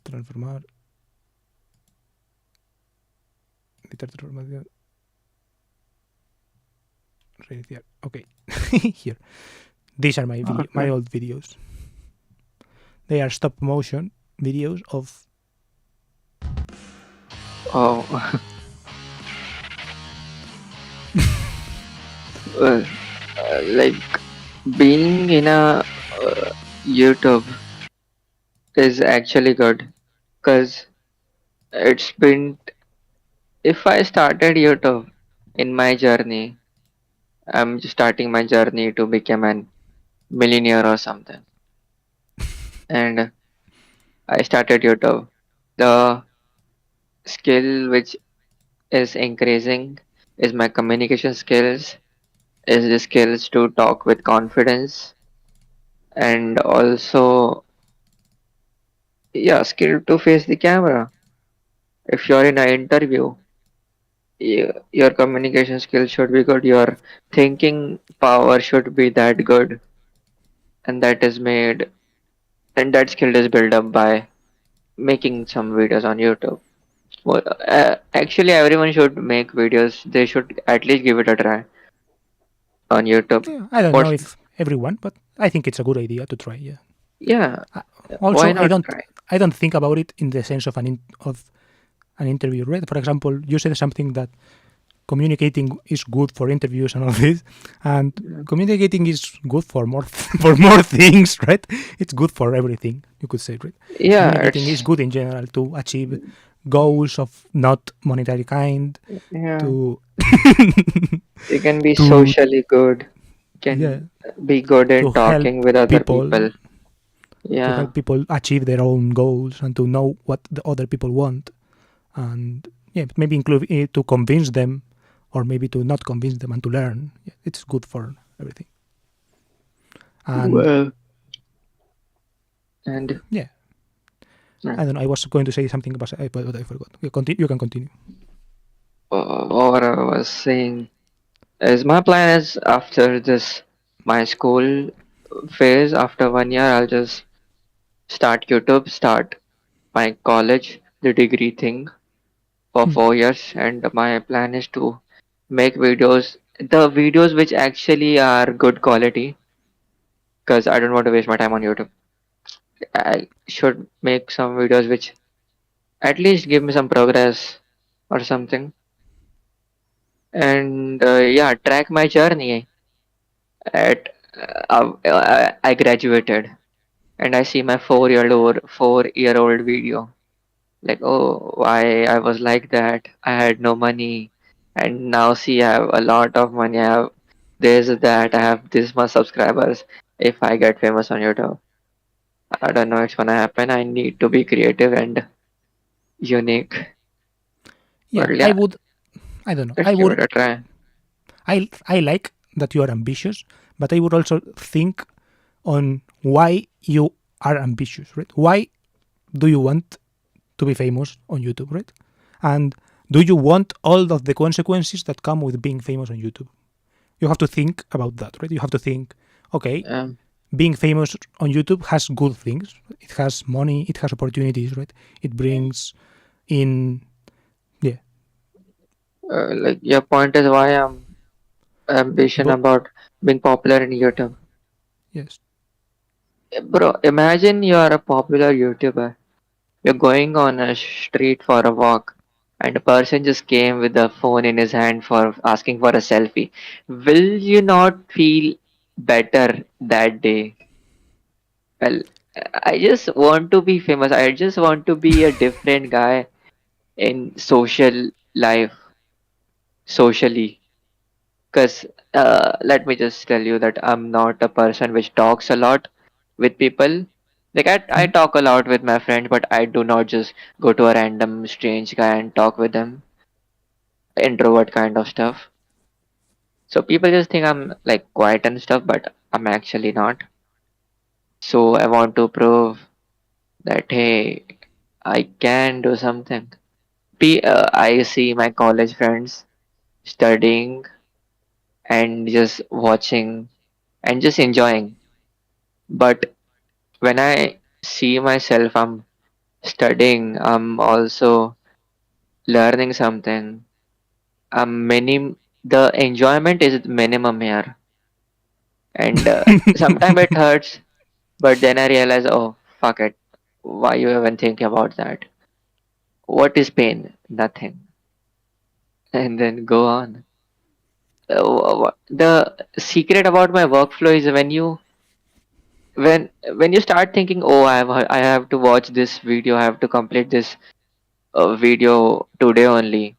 Transformar. Editar transformación. Reiniciar. Okay. Here. These are my my old videos. They are stop motion videos of.
Oh. Well, like being in a YouTube is actually good, because it's been. If I started YouTube in my journey, I'm just starting my journey to become an millionaire or something, and I started YouTube. The skill which is increasing is my communication skills, is the skills to talk with confidence, and also, yeah, skill to face the camera. If you're in an interview, your communication skills should be good, your thinking power should be that good, and that is made, and that skill is built up by making some videos on YouTube. Well, actually, everyone should make videos. They should at least give it a try on YouTube.
Yeah, I don't
What's-
know if everyone, but I think it's a good idea to try. Yeah.
Yeah.
Also,
Why not try?
I don't think about it in the sense of an interview, right? For example, you said something that communicating is good for interviews and all this, and communicating is good for more for more things, right? It's good for everything, you could say, right?
Yeah,
Communicating
it's-
is good in general to achieve goals of not monetary kind.
Yeah.
To
You can be
to-
socially good. Can
Yeah.
be good in
To
talking
help
with other
people.
people.
to
Yeah.
help people achieve their own goals and to know what the other people want, and yeah, maybe include to convince them, or maybe to not convince them and to learn. Yeah, it's good for everything. And
Well, and
yeah, I don't know. I was going to say something, but I forgot. You can continue.
What I was saying is my plan is after this my school phase, after 1 year I'll just start YouTube, start my college, the degree thing for
Hmm.
4 years, and my plan is to make videos, the videos which actually are good quality, because I don't want to waste my time on YouTube. I should make some videos which at least give me some progress or something, and yeah, track my journey. At I graduated, and I see my 4-year old video. Like, oh, why I was like that? I had no money, and now see, I have a lot of money. I have this, that. I have this much subscribers. If I get famous on YouTube, I don't know it's gonna happen. I need to be creative and unique.
Yeah,
But
I
yeah,
would. I don't know.
let's give it a try.
I like that you are ambitious, but I would also think on why you are ambitious, right? Why do you want to be famous on YouTube, right? And do you want all of the consequences that come with being famous on YouTube? You have to think about that, right? You have to think, okay,
Um,
being famous on YouTube has good things. It has money, it has opportunities, right? It brings in, yeah,
like your point is why I'm ambition
but
about being popular in YouTube.
yes.
Bro, imagine you are a popular YouTuber. You're going on a street for a walk, and a person just came with a phone in his hand for asking for a selfie. Will you not feel better that day? Well, I just want to be famous. I just want to be a different guy in social life, socially. Because let me just tell you that I'm not a person which talks a lot with people. Like I
Hmm.
talk a lot with my friends, but I do not just go to a random strange guy and talk with them. Introvert kind of stuff. So people just think I'm like quiet and stuff, but I'm actually not. So I want to prove that hey, I can do something. I see my college friends studying and just watching and just enjoying. But when I see myself, I'm studying, I'm also learning something. The enjoyment is minimum here, and sometimes it hurts. But then I realize, oh fuck it, why you even think about that? What is pain? Nothing, and then go on. The secret about my workflow is when you start thinking, oh, I have to watch this video, I have to complete this video today only.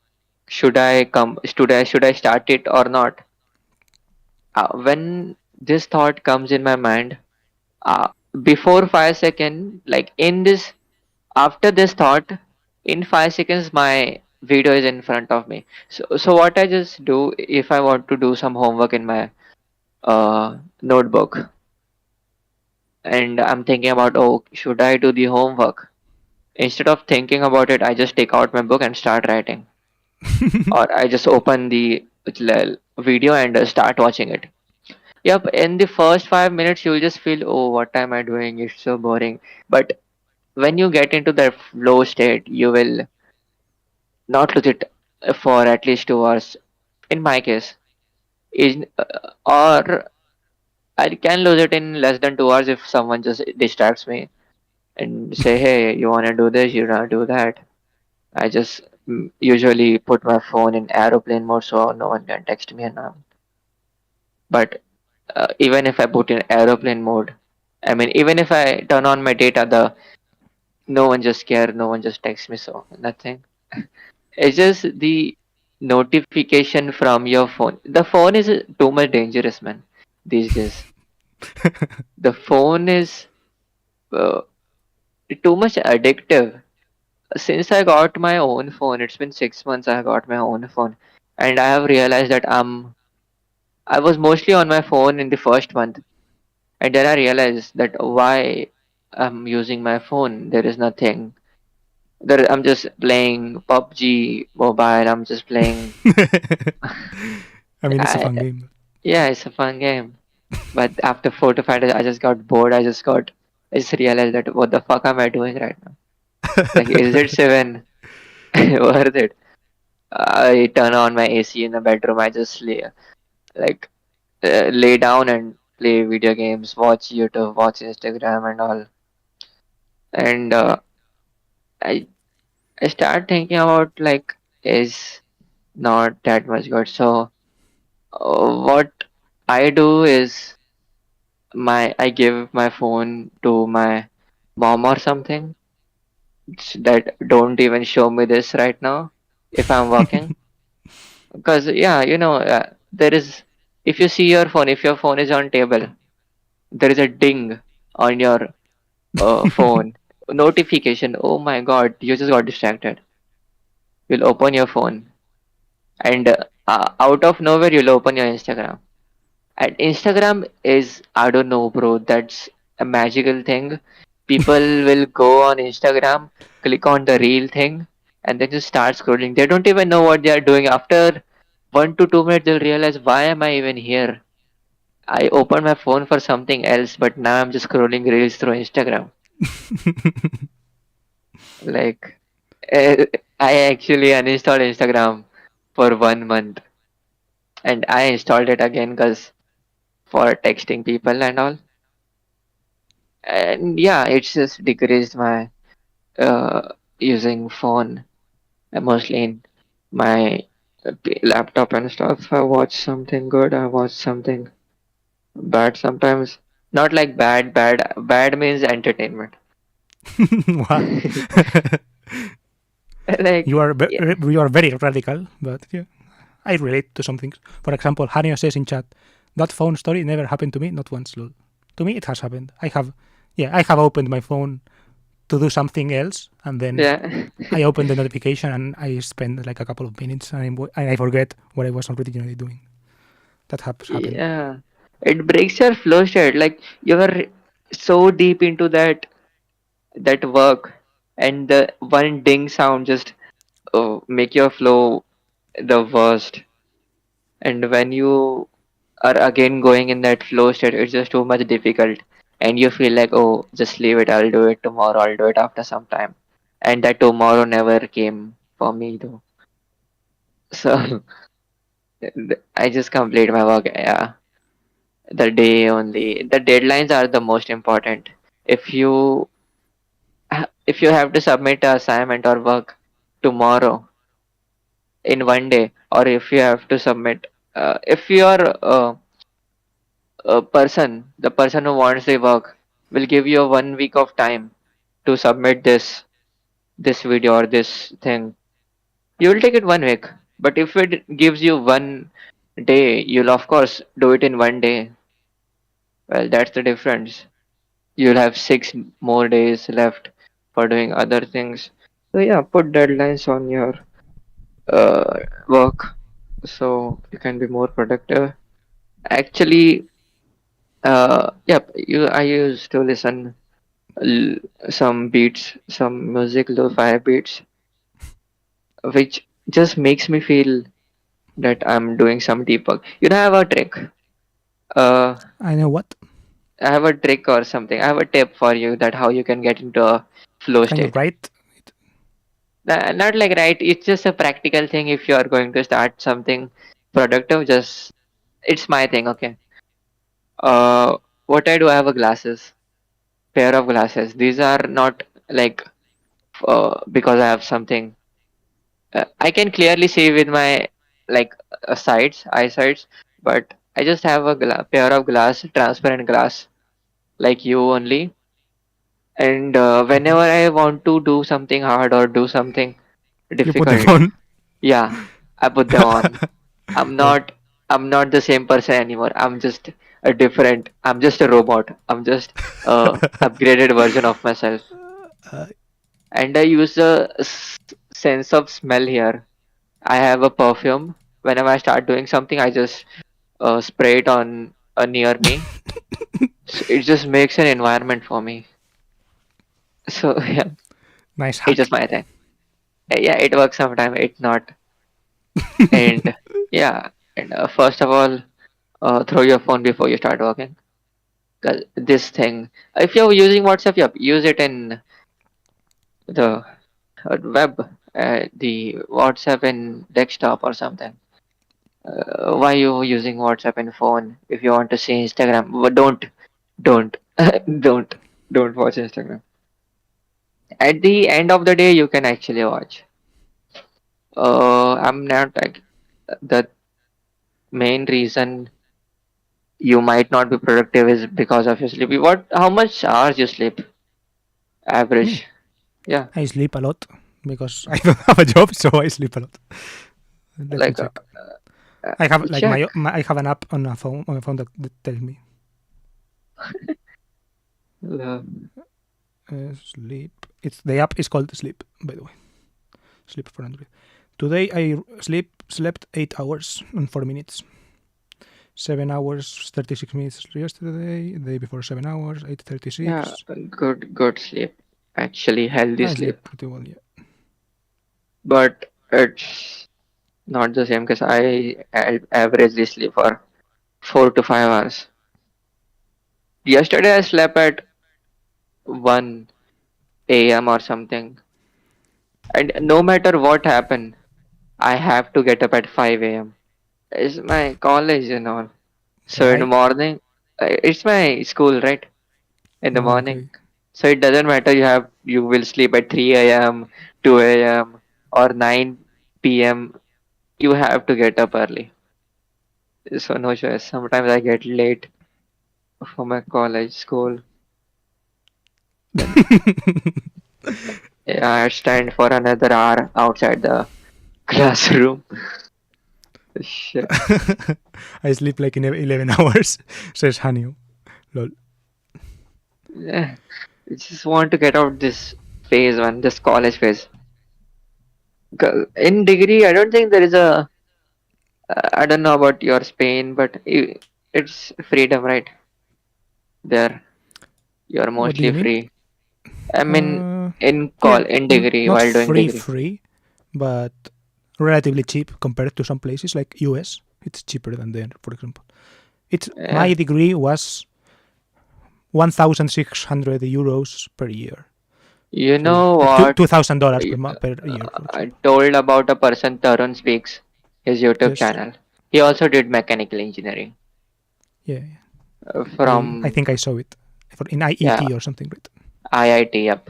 Should I start it or not? When this thought comes in my mind, uh, before 5 seconds, like in this, after this thought, in 5 seconds, my video is in front of me. So what I just do if I want to do some homework in my notebook, and I'm thinking about, oh, should I do the homework? Instead of thinking about it, I just take out my book and start writing, or I just open the video and start watching it. Yep, in the first 5 minutes, you'll just feel, oh, what am I doing? It's so boring. But when you get into the flow state, you will not lose it for at least 2 hours. In my case, or I can lose it in less than 2 hours if someone just distracts me and say, hey, you want to do this, you want to do that. I just usually put my phone in aeroplane mode so no one can text me and but even if I put in aeroplane mode, I mean, even if I turn on my data, the no one just care, no one just texts me, so nothing. It's just the notification from your phone. The phone is too much dangerous, man. These days, the phone is uh, too much addictive. Since I got my own phone, it's been 6 months. I got my own phone, and I have realized that I was mostly on my phone in the first month, and then I realized that why. I'm using my phone. There is nothing. There, I'm just playing PUBG mobile. I'm just playing.
I mean, it's a
I,
fun game.
yeah, it's a fun game. But after 4 to 5 days, I just got bored. I just realized that what the fuck am I doing right now? Like, is it seven worth it? I turn on my AC in the bedroom. I just like lay down and play video games, watch YouTube, watch Instagram, and all. And I I start thinking about like is not that much good. So what I do is I give my phone to my mom or something that don't even show me this right now if I'm working. Because yeah, there is if you see your phone, if your phone is on table, there is a ding on your phone notification. Oh my god, you just got distracted. You'll open your phone and out of nowhere you'll open your Instagram. And Instagram is, I don't know, bro, that's a magical thing. People will go on Instagram, click on the reel thing, and then just start scrolling. They don't even know what they are doing. After 1 to 2 minutes, they'll realize, why am I even here? I opened my phone for something else, but now I'm just scrolling reels through Instagram. Like, I actually uninstalled Instagram for 1 month, and I installed it again because for texting people and all. And yeah, it's just decreased my using phone mostly in my laptop and stuff. I watch something good, I watch something bad sometimes. Not like bad means entertainment.
What?
Like, yeah,
You are very radical, but yeah, I relate to some things. For example, Hania says in chat, that phone story never happened to me, not once. Lol. To me, it has happened. I have opened my phone to do something else, and then
yeah,
I open the notification and I spend like a couple of minutes and I forget what I was originally doing. That has happened.
yeah. It breaks your flow state. Like you are so deep into that work, and the one ding sound just make your flow the worst. And when you are again going in that flow state, it's just too much difficult, and you feel like, oh, just leave it. I'll do it tomorrow. I'll do it after some time, and that tomorrow never came for me though. So I just complete my work. Yeah, the day only. The deadlines are the most important. If you if you have to submit a assignment or work tomorrow in 1 day, or if you have to submit, if you are the person who wants the work will give you a 1 week of time to submit this video or this thing. You will take it 1 week. But if it gives you 1 day, you'll of course do it in 1 day. Well, that's the difference. You'll have 6 more days left for doing other things. So yeah, put deadlines on your work so you can be more productive. Actually, yep, I used to listen l- some beats, some music, lo-fi beats, which just makes me feel that I'm doing some deep work. I have a trick. Uh,
I know what.
I have a trick or something. I have a tip for you that how you can get into a flow
Can you
state.
write?
Not like right. It's just a practical thing. If you are going to start something productive, just it's my thing. Okay. Uh, what I do, I have a glasses, pair of glasses. These are not like because I have something. I can clearly see with my like eyesights, but I just have a pair of glass, transparent glass, like you only. And whenever I want to do something hard or do something
You put them
difficult,
on.
yeah, I put them on. I'm
Yeah.
not, I'm not the same person anymore. I'm just a different. I'm just a robot. I'm just a upgraded version of myself. And I use the sense of smell here. I have a perfume. Whenever I start doing something, I just spray it on near me. So it just makes an environment for me. So yeah,
Nice
it's
hack.
just my thing. Yeah, it works sometimes. It not. And yeah, and first of all, throw your phone before you start working. Cause this thing, if you're using WhatsApp, yep, use it in the web, the WhatsApp in desktop or something. Why you using WhatsApp in phone if you want to see Instagram? But don't, don't, don't watch Instagram. At the end of the day, you can actually watch. I'm not like the main reason you might not be productive is because of your sleep. What? How much hours you sleep?
Me,
Average. Yeah,
I sleep a lot because I don't have a job, so I sleep a lot. Let me
like
check. I have like
check.
I have an app on my phone that tells me
Uh,
sleep. It's the app is called Sleep, by the way. Sleep for Android. Today I slept 8 hours and 4 minutes. 7 hours 36 minutes yesterday. The day before 7 hours,
yeah,
8:36.
good sleep. Actually, healthy
I
sleep.
sleep pretty well, yeah.
But it's not the same because I averagely sleep for 4 to 5 hours. Yesterday I slept at 1 a.m. or something, and no matter what happened, I have to get up at 5 a.m. It's my college and all. So in the
Why?
morning, it's my school, right? In the morning.
Okay.
So it doesn't matter you will sleep at 3 a.m., 2 a.m. or 9 p.m. You have to get up early. So no choice. Sometimes I get late for my college school. Then yeah, I stand for another hour outside the classroom. Shit.
I sleep like in 11 hours, says Hanyu. Lol.
Yeah. I just want to get out this phase one, this college phase. 'Cause in degree, I don't think there is a. I don't know about your Spain, but it's freedom, right? There, you're
What do you
mostly
mean?
free. I mean,
Uh,
in
yeah,
degree,
not
while doing
free,
degree.
free, but relatively cheap compared to some places like US. It's cheaper than there, for example. It's
Yeah.
my degree was 1,600 euros per year.
You
So
know
like
what?
$2,000
I
per year, for
I
example.
told about a person, Tarun Speaks, his YouTube
Yes.
channel. He also did mechanical engineering
Yeah. I
from
think I saw it in
yeah
IET or something, right?
IIT. Yep,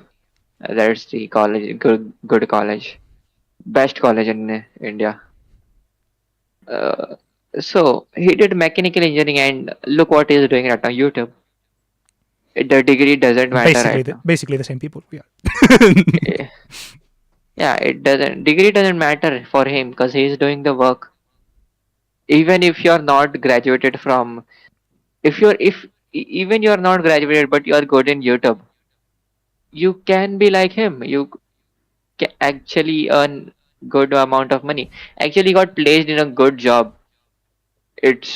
that's the college. Good college, best college in India. Uh, so he did mechanical engineering, and look what he's doing right now. YouTube. The degree doesn't matter right now.
Basically the same people. Yeah.
Eh, Yeah, it doesn't. Degree doesn't matter for him because he's doing the work. Even if you're not graduated from, if even you're not graduated but you're good in YouTube, you can be like him. You can actually earn good amount of money. Actually, got placed in a good job. It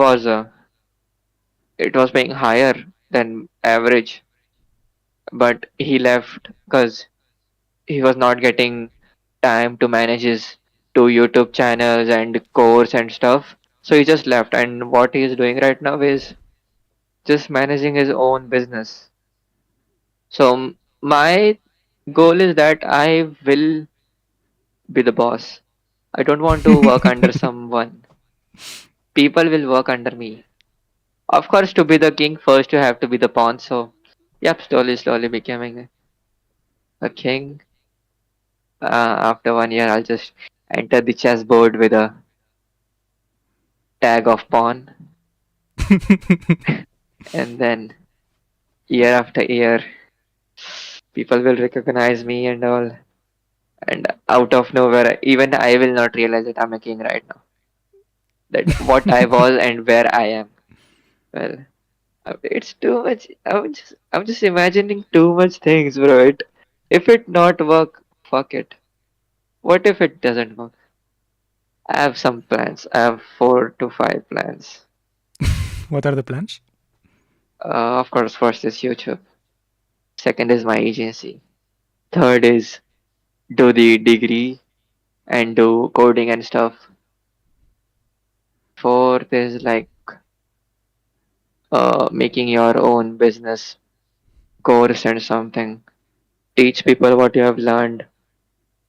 was paying higher than average, but he left because he was not getting time to manage his two YouTube channels and course and stuff. So he just left, and what he is doing right now is just managing his own business. So my goal is that I will be the boss. I don't want to work under someone. People will work under me. Of course, to be the king, first you have to be the pawn. So, yep, slowly becoming a king. After 1 year, I'll just enter the chessboard with a tag of pawn, and then year after year, people will recognize me and all. And out of nowhere, even I will not realize that I'm a king right now. That what I was and where I am. Well, it's too much. I'm just imagining too much things, bro. If it not work, fuck it. What if it doesn't work? I have some plans. I have 4 to 5 plans.
What are the plans?
Of course, first is YouTube. Second is my agency. Third is do the degree and do coding and stuff. Fourth is like making your own business course and something. Teach people what you have learned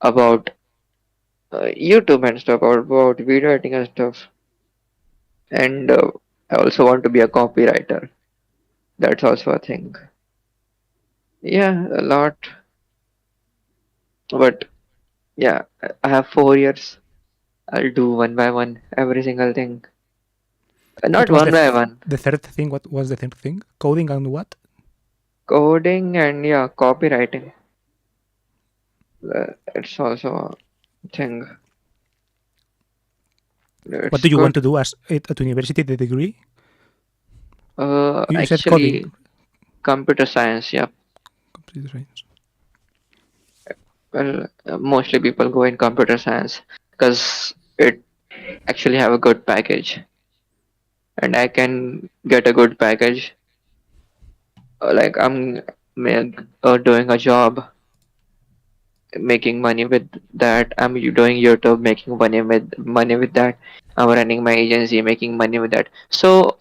about YouTube and stuff, about video editing and stuff. And I also want to be a copywriter. That's also a thing. Yeah, a lot. But yeah, I have 4 years. I'll do one by one every single thing.
What
Not
was
one by one.
the third thing? What was the third thing? Coding and what?
Coding and yeah, copywriting. It's also a thing.
What
It's
do you want
good.
to do at university? The degree? You said
Actually,
coding.
computer science. Yeah.
Computer science.
Well, mostly people go in computer science because it actually have a good package, and I can get a good package. Like I'm doing a job, making money with that. I'm doing YouTube, making money with that. I'm running my agency, making money with that. So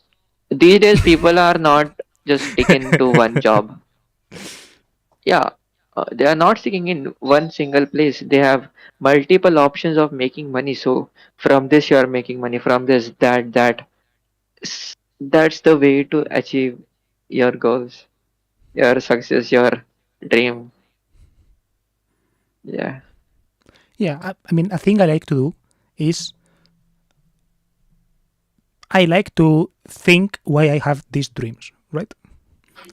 these days, people are not just sticking to one job. Yeah, they are not sticking in one single place. They have multiple options of making money. So from this, you are making money. From this, that. That's the way to achieve your goals, your success, your dream. Yeah.
Yeah, I mean, a thing I like to do is I like to think why I have these dreams, right?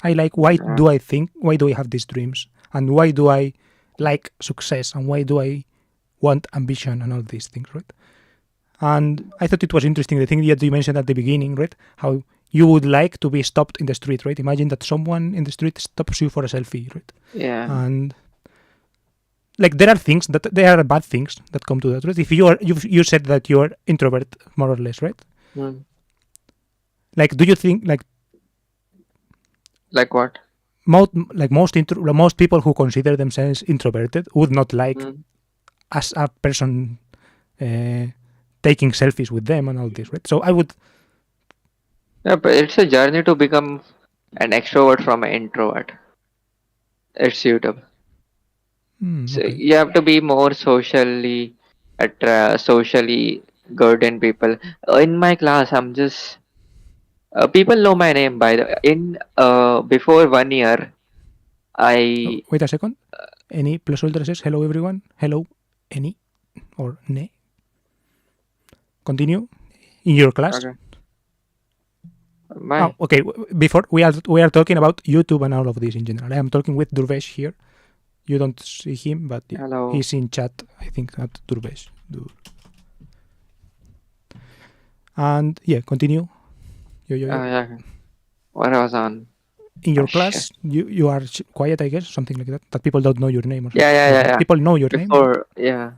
I like why do I think, why do I have these dreams, and why do I like success, and why do I want ambition and all these things, right? And I thought it was interesting the thing that you mentioned at the beginning, right? How you would like to be stopped in the street, right? Imagine that someone in the street stops you for a selfie, right?
Yeah.
And like there are things that there are bad things that come to that, right? If you said that you're introvert more or less, right?
Hmm.
Like, do you think
Like what?
most people who consider themselves introverted would not like
Hmm.
as a person taking selfies with them and all this, right? So I would,
Yeah, but it's a journey to become an extrovert from an introvert. It's suitable. So
okay.
you have to be more socially good in people. In my class, I'm just people know my name by the in before 1 year.
Oh,
I
wait a second. Any plus older says hello everyone. Hello, any or ne. Continue in your class.
okay.
Oh,
My
okay. Before we are talking about YouTube and all of this in general. I am talking with Durvesh here. You don't see him, but yeah,
hello.
he's in chat. I think at Durvesh. And yeah, continue. Yo.
Yeah. What I was on?
In your
Oh, shit.
class, you are quiet, I guess, something like that. That people don't know your name or something.
Yeah.
People know your name.
Before, yeah,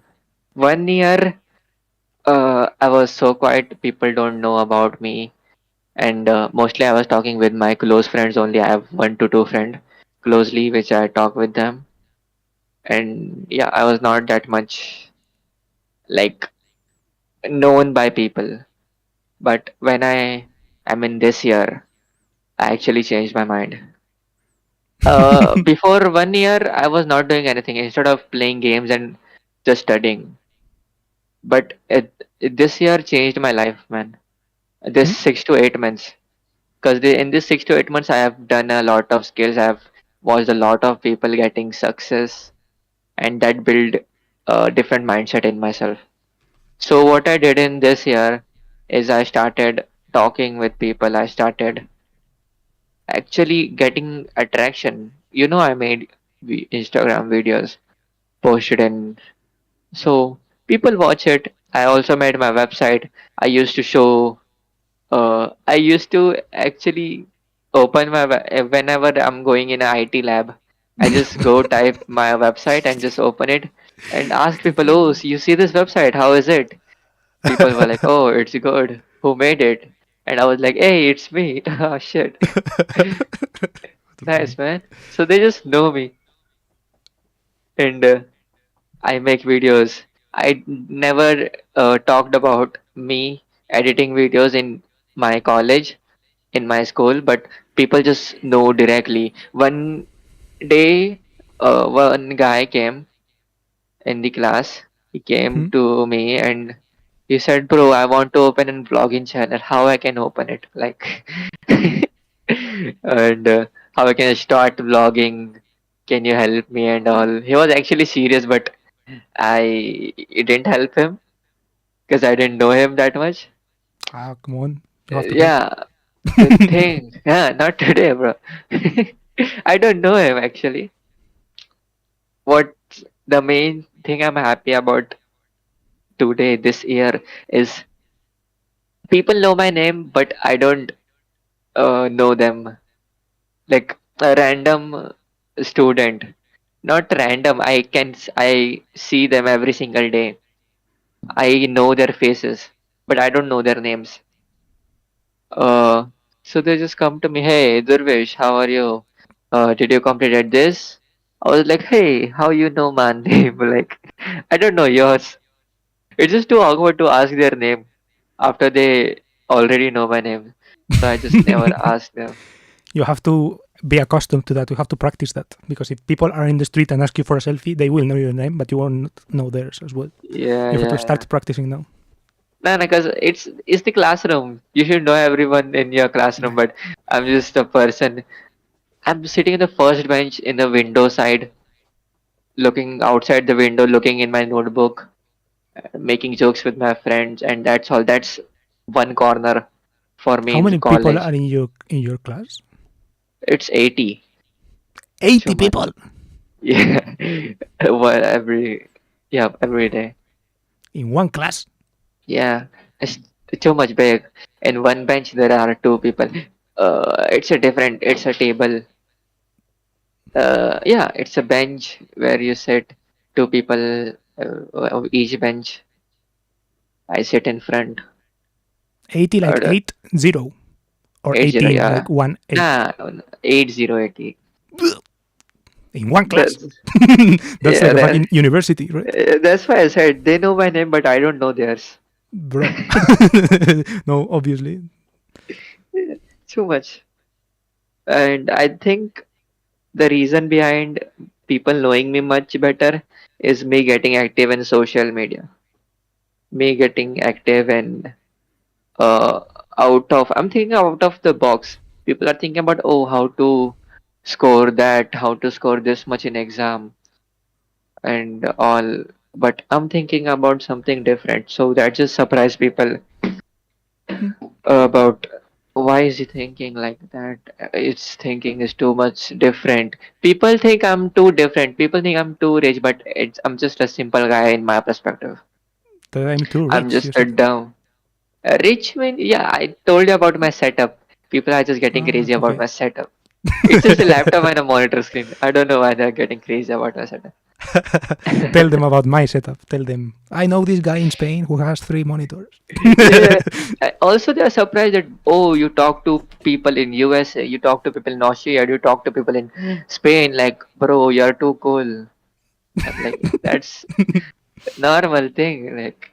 1 year, I was so quiet. People don't know about me, and mostly I was talking with my close friends only. I have 1 to 2 friends closely, which I talk with them, and yeah, I was not that much like known by people. But when I am in this year, I actually changed my mind. Before 1 year, I was not doing anything instead of playing games and just studying. But this year changed my life, man. This
Hmm?
6 to 8 months, because in this 6 to 8 months, I have done a lot of skills. I have watched a lot of people getting success, and that build a different mindset in myself. So what I did in this year is I started talking with people. I started actually getting attraction. I made Instagram videos, posted, and so people watch it. I also made my website. I used to show. I used to actually open my whenever I'm going in a IT lab. I just go type my website and just open it and ask people, "Oh, so you see this website? How is it?" People were like, "Oh, it's good. Who made it?" And I was like, "Hey, it's me." Oh shit. Nice, man. So they just know me. and I make videos. I never talked about me editing videos in my college, in my school, but people just know directly. One day, one guy came in the class. He came
Hmm?
to me and he said, "Bro, I want to open a vlogging channel. How I can open it? Like, and how I can start vlogging? Can you help me?" And all. He was actually serious, but I didn't help him because I didn't know him that much.
Come on. You have to help.
Yeah, the thing. Yeah, not today, bro. I don't know him actually. What the main thing I'm happy about today, this year, is people know my name, but I don't know them. Like a random student, not random. I see them every single day. I know their faces, but I don't know their names. Uh, so they just come to me, "Hey, Durvesh, how are you? Did you completed this?" I was like, "Hey, how you know my name?" Like, I don't know yours. It's just too awkward to ask their name after they already know my name. So I just never asked them.
You have to be accustomed to that. You have to practice that because if people are in the street and ask you for a selfie, they will know your name, but you won't know theirs as well.
Yeah,
You have to
yeah, yeah.
start practicing now.
No, because it's the classroom. You should know everyone in your classroom, but I'm just a person. I'm sitting in the first bench in the window side, looking outside the window, looking in my notebook, making jokes with my friends, and that's all. That's one corner for me
How
in
many people
college.
are in your class?
It's 80. Too
80
much.
people
Yeah. Well, every day.
in one class.
Yeah. It's too much big. In one bench there are two people. It's a table. Yeah, it's a bench where you sit two people of each bench. I sit in front.
80 like
Uh,
80 or
80,
18
yeah.
like 1 8
Nah, 8080.
in one class.
That's
That's
yeah.
like a fucking university, right?
That's why I said they know my name, but I don't know theirs.
Bro. No, obviously.
Too much. And I think the reason behind people knowing me much better is me getting active in social media. Me getting active and uh, I'm thinking out of the box. People are thinking about, oh, how to score that, how to score this much in exam and all. But I'm thinking about something different. So that just surprised people about why is he thinking like that. Its thinking is too much different. People think I'm too different. People think I'm too rich, but I'm just a simple guy in my perspective.
That I'm too
I'm
rich,
just
you
a
said.
dumb. Rich mean, yeah, I told you about my setup. People are just getting crazy about
Okay.
my setup. It's just a laptop and a monitor screen. I don't know why they're getting crazy about my setup.
Tell them about my setup. Tell them, I know this guy in Spain who has 3 monitors.
Yeah. Also, they're surprised that, oh, you talk to people in USA, you talk to people in Austria, you talk to people in Spain. Like, bro, you're too cool. I'm like, that's normal thing. Like,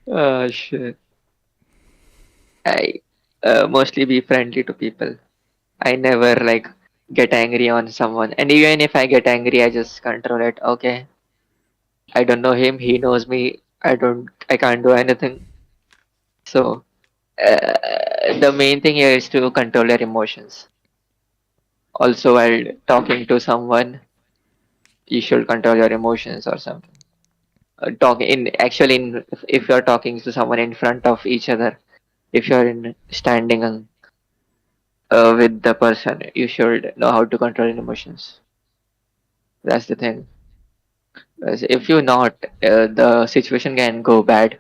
oh shit. I mostly be friendly to people. I never like get angry on someone, and even if I get angry, I just control it. Okay, I don't know him, he knows me. I can't do anything. So the main thing here is to control your emotions. Also, while talking to someone, you should control your emotions or something. Talk in actually in if you're talking to someone in front of each other, if you're in standing with the person, you should know how to control your emotions. That's the thing. If you're not, the situation can go bad.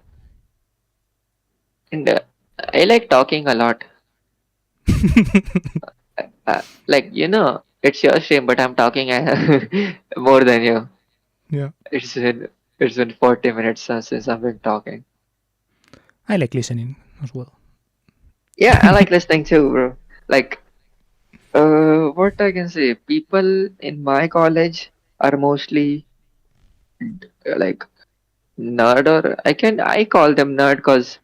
And I like talking a lot. Like it's your stream, but I'm talking more than you.
Yeah.
It's been it's been 40 minutes since I've been talking.
I like listening as well.
Yeah, I like listening too, bro. Like What I can say, people in my college are mostly like nerd, or I call them nerd because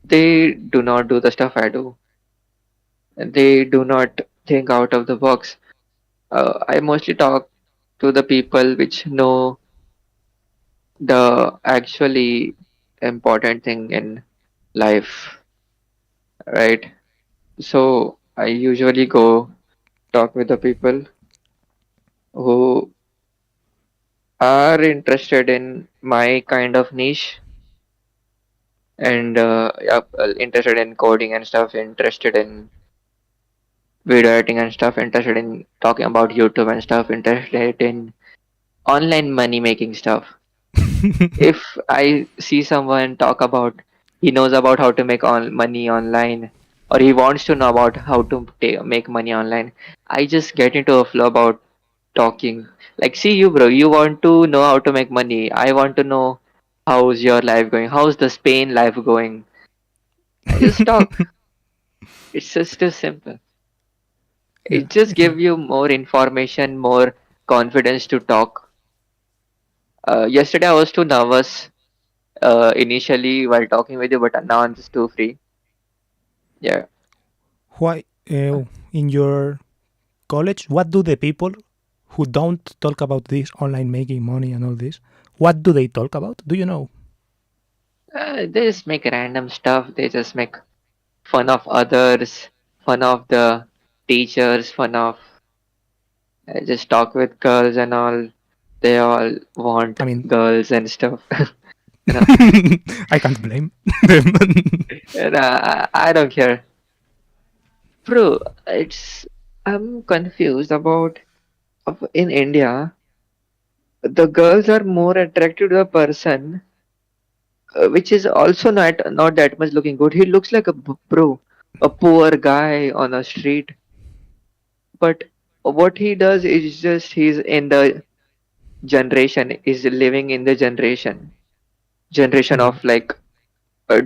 they do not do the stuff I do. They do not think out of the box. I mostly talk to the people which know the actually important thing in life, right? So I usually go talk with the people who are interested in my kind of niche, and yeah, interested in coding and stuff, interested in video editing and stuff, interested in talking about YouTube and stuff, interested in online money making stuff. If I see someone talk about he knows about how to make money online, or he wants to know about how to make money online, I just get into a flow about talking. Like, see you, bro, you want to know how to make money. I want to know how's your life going. How's the Spain life going? I just talk. It's just too simple.
Yeah,
It just
I can.
give you more information, more confidence to talk. Yesterday I was too nervous initially while talking with you, but now I'm just too free. Yeah.
Why in your college? What do the people who don't talk about this online making money and all this? What do they talk about? Do you know?
They just make random stuff. They just make fun of others, fun of the teachers, fun of just talk with girls and all. They all want
I mean,
girls and stuff. you know,
I can't blame them.
and, I don't care. Bro, it's I'm confused about in India, the girls are more attracted to the person which is also not that much looking good. He looks like bro, a poor guy on a street, but what he does is just he's in the generation, is living in the generation
Yeah.
of like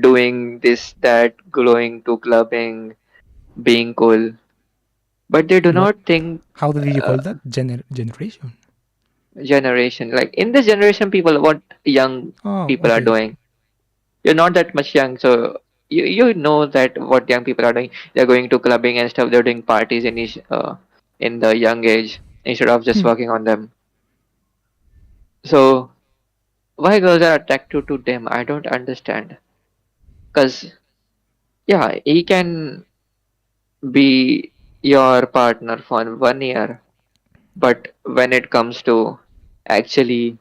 doing this, that, going to clubbing, being cool. But they do
What?
not think
How did you call
uh,
that? Generation.
generation. Like in this generation, people, what young
Oh,
people are
okay.
doing. You're not that much young, so you know that what young people are doing. They're going to clubbing and stuff. They're doing parties in the young age instead of just
Hmm.
working on them. So why girls are attracted to them? I don't understand. Cause yeah, he can be your partner for 1 year, but when it comes to actually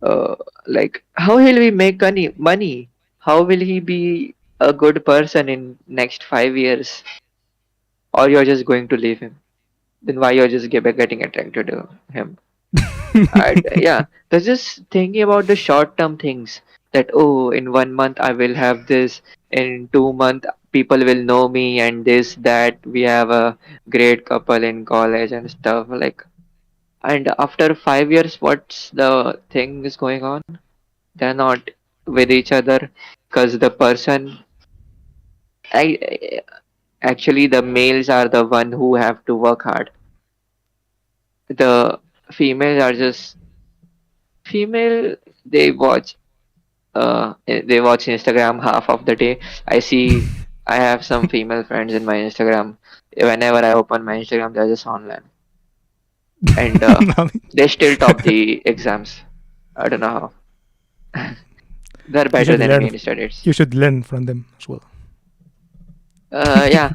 uh, like how will we make money? How will he be a good person in next 5 years? Or you're just going to leave him? Then why you're just getting attracted to him? Yeah, they're just thinking about the short term things, that oh, in 1 month I will have this, in 2 months people will know me, and this, that, we have a great couple in college and stuff like. And after 5 years, what's the thing is going on? They're not with each other because the person, I actually the males are the one who have to work hard. The females are just female. They watch they watch Instagram half of the day. I see I have some female friends in my Instagram. Whenever I open my Instagram, they're just online, and
I mean,
they still top the exams. I don't know how. They're
you
better
should
than me
learn.
in studies.
You should learn from them as well.
Yeah,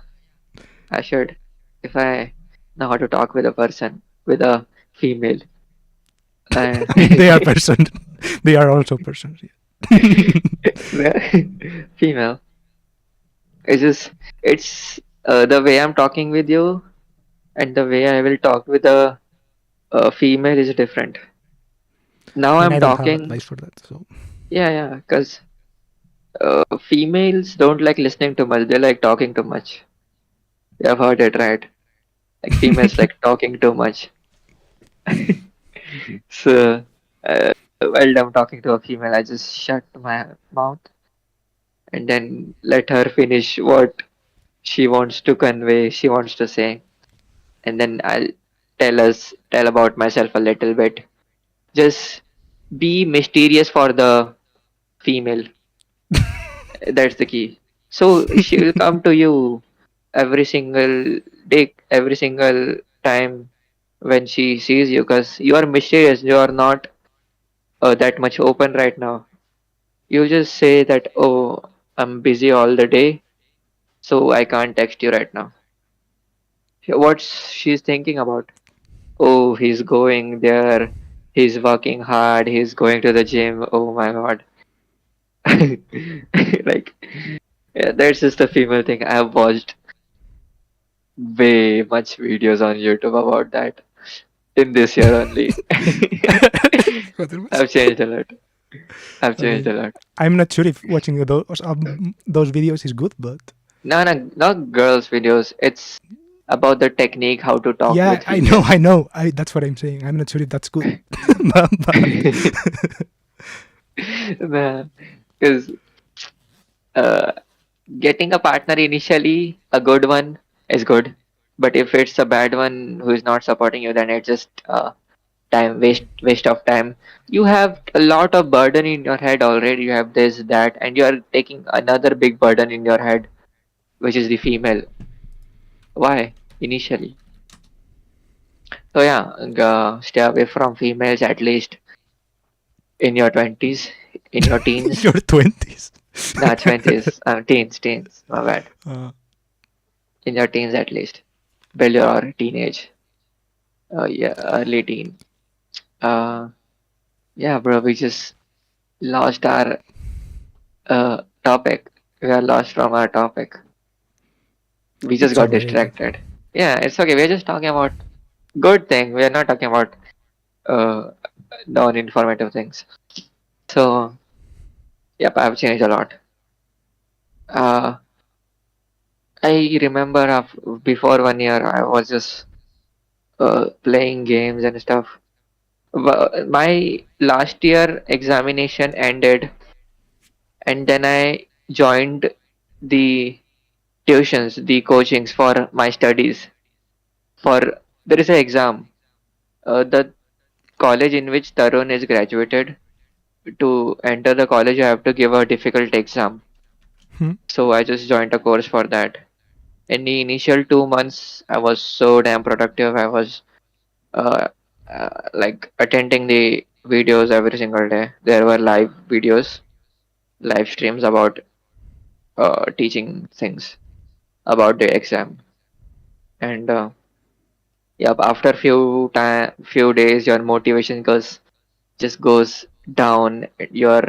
I should. If I know how to talk with a person, with a female. Uh,
I mean, they are person. They are also persons. Yeah.
female. It's just, it's the way I'm talking with you and the way I will talk with a female is different. Now
I mean, I
I'm
don't have
talking,
advice for that. So
yeah, because females don't like listening too much. They like talking too much. You have heard it, right? Like females like talking too much. So, while I'm talking to a female, I just shut my mouth and then let her finish what she wants to convey, she wants to say. and then I'll tell about myself a little bit. Just be mysterious for the female. That's the key. So she will come to you every single day, every single time when she sees you, because you are mysterious. You are not that much open right now. You just say that, oh, I'm busy all the day, so I can't text you right now. What's she's thinking about? Oh, he's going there. He's working hard. He's going to the gym. Oh my god. Like, yeah, that's just a female thing. I have watched way much videos on YouTube about that in this year only. I've changed a lot. I've changed
Okay.
a lot.
I'm not sure if watching those videos is good, but
No, no, not girls' videos. It's about the technique how to talk
yeah,
with
I know,
females.
I know. That's what I'm saying. I'm not sure if that's good, but
Because uh, getting a partner initially, a good one, is good. But if it's a bad one who is not supporting you, then it's just waste of time. You have a lot of burden in your head already. You have this, that, and you are taking another big burden in your head, which is the female. Why initially? So yeah, stay away from females at least in your 20s, in your teens.
your 20s.
Nah, 20s, teens. My bad.
Uh,
In your teens at least. Build your teenage. Yeah, early teen. Uh, yeah, bro, we just lost our topic. We are lost from our topic. We just
it's
got
alright.
distracted. Yeah, it's okay. We're just talking about good thing. We are not talking about uh, non-informative things. So, yep, I've changed a lot. Uh, I remember before 1 year, I was just playing games and stuff. My last year examination ended, and then I joined the tuitions, the coachings for my studies. For there is an exam. The college in which Tarun is graduated, to enter the college, you have to give a difficult exam.
Hmm.
So I just joined a course for that. In the initial 2 months, I was so damn productive. I was uh, like attending the videos every single day. There were live videos, live streams about teaching things about the exam. And yep, after few days, your motivation goes down. Your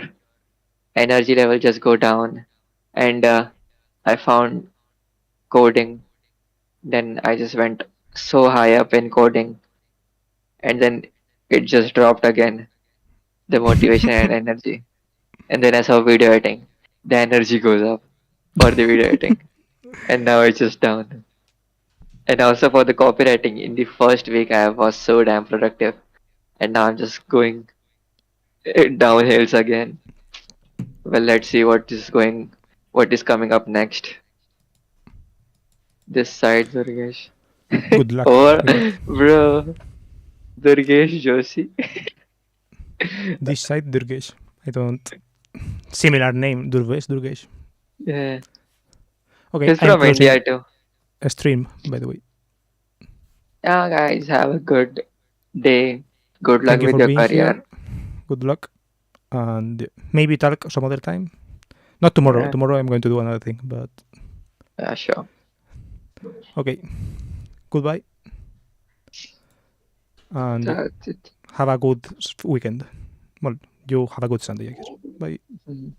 energy level just go down. And I found coding. Then I just went so high up in coding, and then it just dropped again. The motivation and energy. And then I saw video editing. The energy goes up for the video editing, and now it's just down. And also for the copywriting, in the first week I was so damn productive, and now I'm just going downhills again. Well, let's see what is coming up next. This side, Durgesh.
Good luck
Or,
with that.
bro, Durgesh Joshi.
This side, Durgesh. I don't. Similar name, Durvesh.
Yeah,
Okay,
he's
I'm
from
closing
India too.
a stream, by the way.
Yeah, guys, have a good day. Good luck
Thank you
with
for
your
being here.
career.
Good luck. And maybe talk some other time. Not tomorrow.
Yeah,
Tomorrow I'm going to do another thing, but
yeah, sure.
okay. Goodbye. And
That's it.
have a good weekend. Well, you have a good Sunday, I guess. Bye.
Mhm.